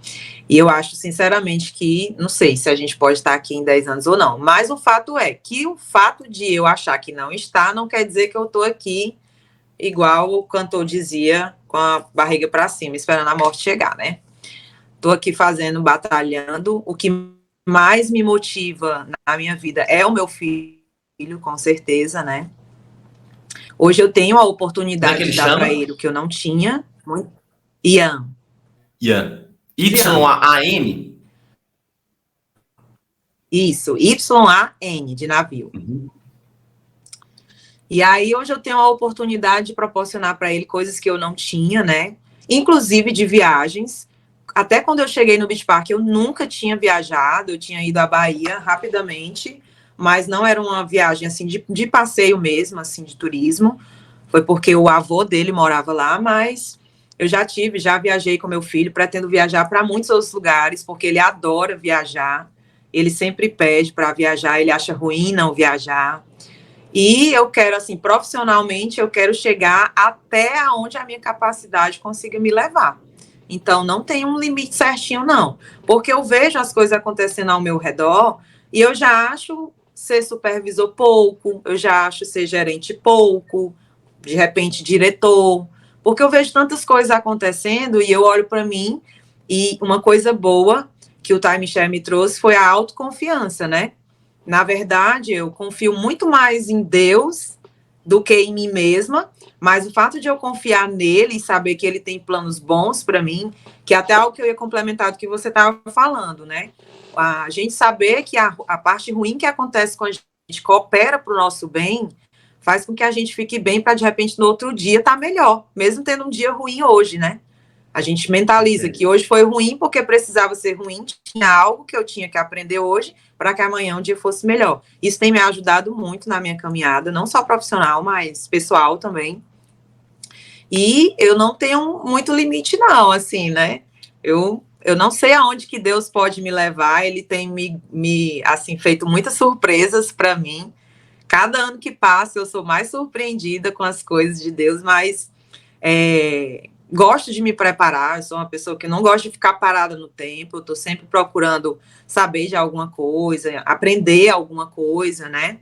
E eu acho, sinceramente, que não sei se a gente pode estar aqui em 10 anos ou não. Mas o fato é que o fato de eu achar que não está, não quer dizer que eu estou aqui, igual o cantor dizia, com a barriga para cima, esperando a morte chegar, né? Estou aqui fazendo, batalhando. O que mais me motiva na minha vida é o meu filho, com certeza, né? Hoje eu tenho a oportunidade de dar para ele o que eu não tinha. Ian. Y-A-N? Isso, Y-A-N, de navio. Uhum. E aí, hoje eu tenho a oportunidade de proporcionar para ele coisas que eu não tinha, né? Inclusive de viagens. Até quando eu cheguei no Beach Park, eu nunca tinha viajado, eu tinha ido à Bahia rapidamente, mas não era uma viagem, assim, de passeio mesmo, assim, de turismo. Foi porque o avô dele morava lá, mas eu já viajei com meu filho, pretendo viajar para muitos outros lugares, porque ele adora viajar, ele sempre pede para viajar, ele acha ruim não viajar. E eu quero, assim, profissionalmente, eu quero chegar até onde a minha capacidade consiga me levar. Então, não tem um limite certinho, não. Porque eu vejo as coisas acontecendo ao meu redor e eu já acho ser supervisor pouco, eu já acho ser gerente pouco, de repente diretor, porque eu vejo tantas coisas acontecendo e eu olho para mim e uma coisa boa que o timeshare me trouxe foi a autoconfiança, né? Na verdade, eu confio muito mais em Deus do que em mim mesma, mas o fato de eu confiar nele e saber que ele tem planos bons para mim, que é até algo que eu ia complementar do que você estava falando, né? A gente saber que a parte ruim que acontece quando a gente coopera para o nosso bem, faz com que a gente fique bem para, de repente, no outro dia estar melhor, mesmo tendo um dia ruim hoje, né? A gente mentaliza que hoje foi ruim porque precisava ser ruim, tinha algo que eu tinha que aprender hoje para que amanhã um dia fosse melhor. Isso tem me ajudado muito na minha caminhada, não só profissional, mas pessoal também. E eu não tenho muito limite, não, assim, né? Eu não sei aonde que Deus pode me levar, ele tem me assim, feito muitas surpresas para mim. Cada ano que passa, eu sou mais surpreendida com as coisas de Deus, mas gosto de me preparar, eu sou uma pessoa que não gosta de ficar parada no tempo, eu estou sempre procurando saber de alguma coisa, aprender alguma coisa, né?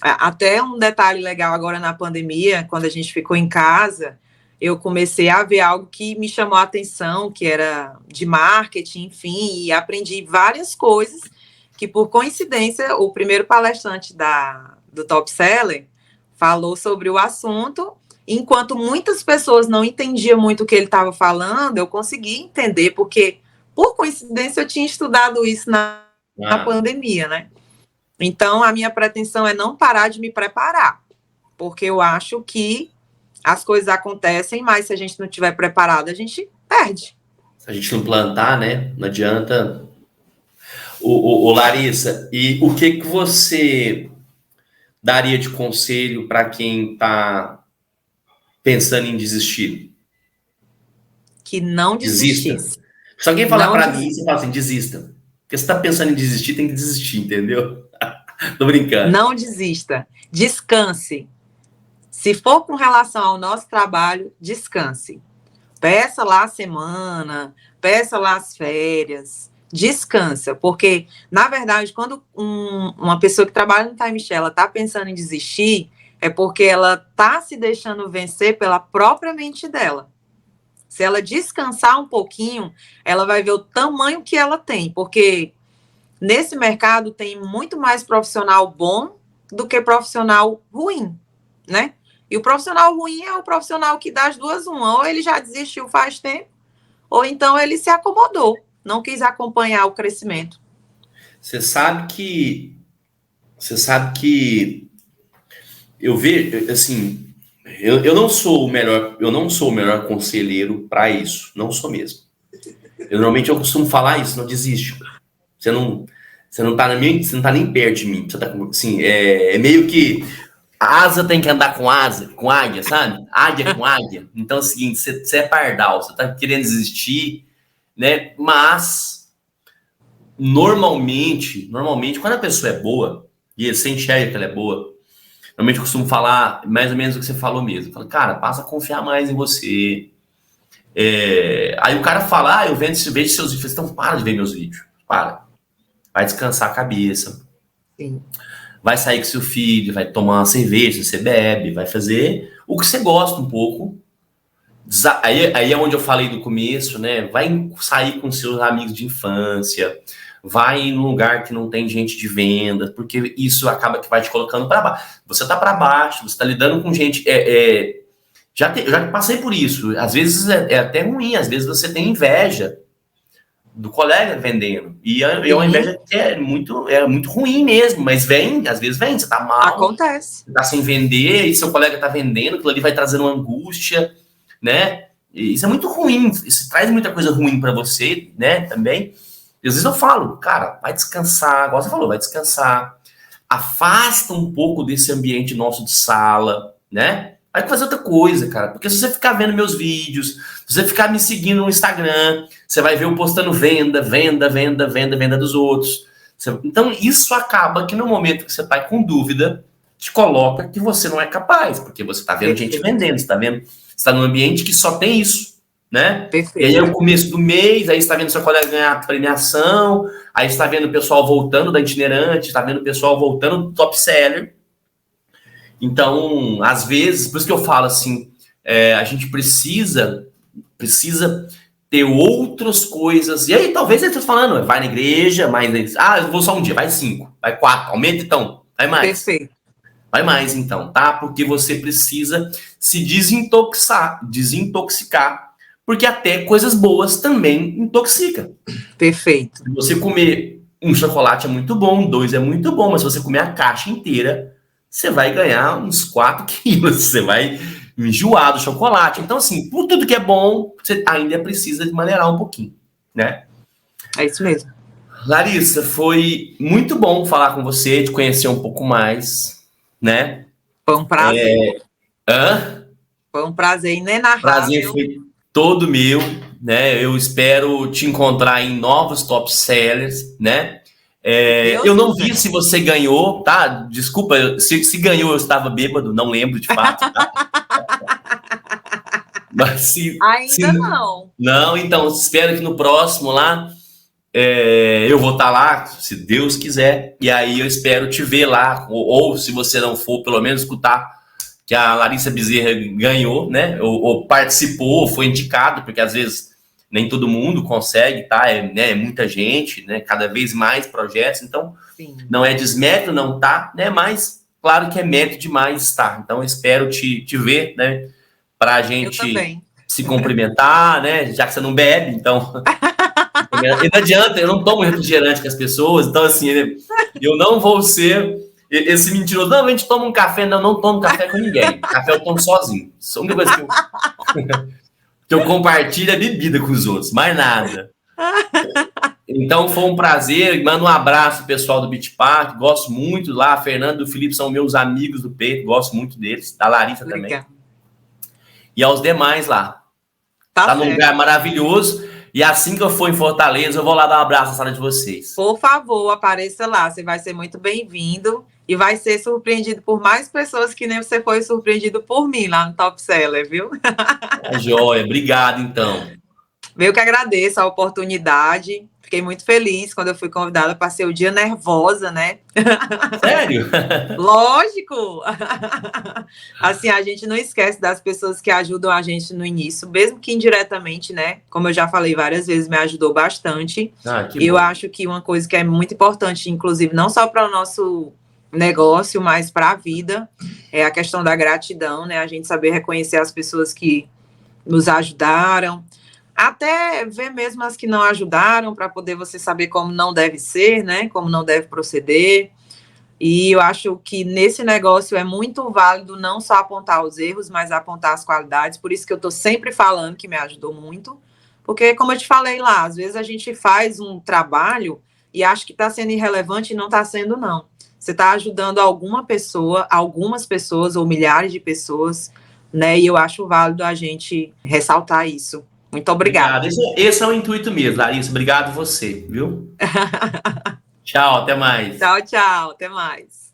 Até um detalhe legal agora na pandemia, quando a gente ficou em casa, eu comecei a ver algo que me chamou a atenção, que era de marketing, enfim, e aprendi várias coisas que, por coincidência, o primeiro palestrante do Top Seller falou sobre o assunto. Enquanto muitas pessoas não entendiam muito o que ele estava falando, eu consegui entender, porque, por coincidência, eu tinha estudado isso na pandemia, né? Então, a minha pretensão é não parar de me preparar, porque eu acho que as coisas acontecem, mas se a gente não estiver preparado, a gente perde. Se a gente não plantar, né? Não adianta. O Larissa, e o que você daria de conselho para quem está pensando em desistir? Que não desistisse. Desista. Se alguém falar para mim, você fala assim, desista. Porque você está pensando em desistir, tem que desistir, entendeu? Tô brincando. Não desista. Descanse. Se for com relação ao nosso trabalho, descanse. Peça lá a semana, peça lá as férias, descansa, porque, na verdade, quando uma pessoa que trabalha no timeshare, ela está pensando em desistir, é porque ela está se deixando vencer pela própria mente dela. Se ela descansar um pouquinho, ela vai ver o tamanho que ela tem, porque nesse mercado tem muito mais profissional bom do que profissional ruim, né? E o profissional ruim é o profissional que dá as duas uma. Ou ele já desistiu faz tempo, ou então ele se acomodou, não quis acompanhar o crescimento. Você sabe que eu vejo, assim, eu não sou o melhor conselheiro para isso, não sou mesmo. Normalmente eu costumo falar isso, não desiste. Você não tá você não tá nem perto de mim. Você tá, assim, é meio que a asa tem que andar com águia, sabe? Águia com águia. Então é o seguinte, você é pardal, você tá querendo desistir, né? Mas normalmente, quando a pessoa é boa, e você enxerga que ela é boa, normalmente eu costumo falar mais ou menos o que você falou mesmo. Fala, cara, passa a confiar mais em você. Aí o cara fala, eu vejo seus vídeos. Então, para de ver meus vídeos. Para. Vai descansar a cabeça. Sim. Vai sair com seu filho, vai tomar uma cerveja, você bebe, vai fazer o que você gosta um pouco. Aí é onde eu falei do começo, né? Vai sair com seus amigos de infância, vai num lugar que não tem gente de venda, porque isso acaba que vai te colocando para baixo. Você tá para baixo, você tá lidando com gente. Já passei por isso. Às vezes é até ruim, às vezes você tem inveja do colega vendendo. E é uma inveja que é muito ruim mesmo, mas às vezes vem, você tá mal. Acontece. Você tá sem vender, e seu colega tá vendendo, aquilo ali vai trazendo uma angústia, né? E isso é muito ruim, isso traz muita coisa ruim para você, né, também. E às vezes eu falo, cara, vai descansar, igual você falou, vai descansar. Afasta um pouco desse ambiente nosso de sala, né? Vai fazer outra coisa, cara. Porque se você ficar vendo meus vídeos, se você ficar me seguindo no Instagram, você vai ver eu postando venda dos outros. Então, isso acaba que no momento que você está com dúvida, te coloca que você não é capaz, porque você está vendo gente vendendo, você está num ambiente que só tem isso, né? Perfeito. E aí é o começo do mês, aí você está vendo seu colega ganhar premiação, aí você está vendo o pessoal voltando da itinerante, está vendo o pessoal voltando do top seller. Então, às vezes, por isso que eu falo assim, a gente precisa ter outras coisas. E aí, talvez você esteja falando, vai na igreja, mas eu vou só um dia, vai 5, vai 4, aumenta então, vai mais. Perfeito. Vai mais então, tá? Porque você precisa se desintoxicar, porque até coisas boas também intoxica. Perfeito. Se você comer um chocolate é muito bom, 2 é muito bom, mas se você comer a caixa inteira, você vai ganhar uns 4 quilos, você vai enjoar do chocolate. Então, assim, por tudo que é bom, você ainda precisa de maneirar um pouquinho, né? É isso mesmo. Larissa, foi muito bom falar com você, te conhecer um pouco mais, né? Foi um prazer. Foi um prazer inenarrável. Prazer foi todo meu, né? Eu espero te encontrar em novos top sellers, né? Eu não vi se você ganhou, tá? Desculpa, se ganhou eu estava bêbado, não lembro de fato. Tá? Mas Ainda não. Não, então, espero que no próximo lá eu vou estar lá, se Deus quiser, e aí eu espero te ver lá, ou se você não for, pelo menos escutar que a Larissa Bezerra ganhou, né? Ou participou, foi indicado, porque às vezes nem todo mundo consegue, tá? É muita gente, né? Cada vez mais projetos, então Sim. não é desmérito, não tá, né? Mas claro que é mérito demais estar. Então eu espero te ver, né? Pra gente se cumprimentar, né? Já que você não bebe, então. E não adianta, eu não tomo refrigerante com as pessoas, então assim, eu não vou ser esse mentiroso. Não, a gente toma um café, não tomo café com ninguém. Café eu tomo sozinho. A única coisa que eu compartilho é bebida com os outros, mais nada. Então foi um prazer, mando um abraço pro pessoal do Beach Park, gosto muito lá, a Fernanda e o Felipe são meus amigos do peito, gosto muito deles, da Larissa também. E aos demais lá. Tá num lugar maravilhoso. E assim que eu for em Fortaleza, eu vou lá dar um abraço na sala de vocês. Por favor, apareça lá. Você vai ser muito bem-vindo e vai ser surpreendido por mais pessoas que nem você foi surpreendido por mim lá no Top Seller, viu? Joia, obrigado então. Eu que agradeço a oportunidade. Fiquei muito feliz quando eu fui convidada. Passei o dia nervosa, né? Sério? Lógico! Assim, a gente não esquece das pessoas que ajudam a gente no início, mesmo que indiretamente, né? Como eu já falei várias vezes, me ajudou bastante. Eu acho que uma coisa que é muito importante, inclusive, não só para o nosso negócio, mas para a vida, é a questão da gratidão, né? A gente saber reconhecer as pessoas que nos ajudaram, até ver mesmo as que não ajudaram, para poder você saber como não deve ser, né? Como não deve proceder. E eu acho que nesse negócio é muito válido não só apontar os erros, mas apontar as qualidades. Por isso que eu estou sempre falando que me ajudou muito. Porque, como eu te falei lá, às vezes a gente faz um trabalho e acha que está sendo irrelevante e não está sendo, não. Você está ajudando algumas pessoas ou milhares de pessoas, né? E eu acho válido a gente ressaltar isso. Muito obrigada. Esse é o intuito mesmo, Larissa. Obrigado você, viu? Tchau, até mais. Tchau, tchau. Até mais.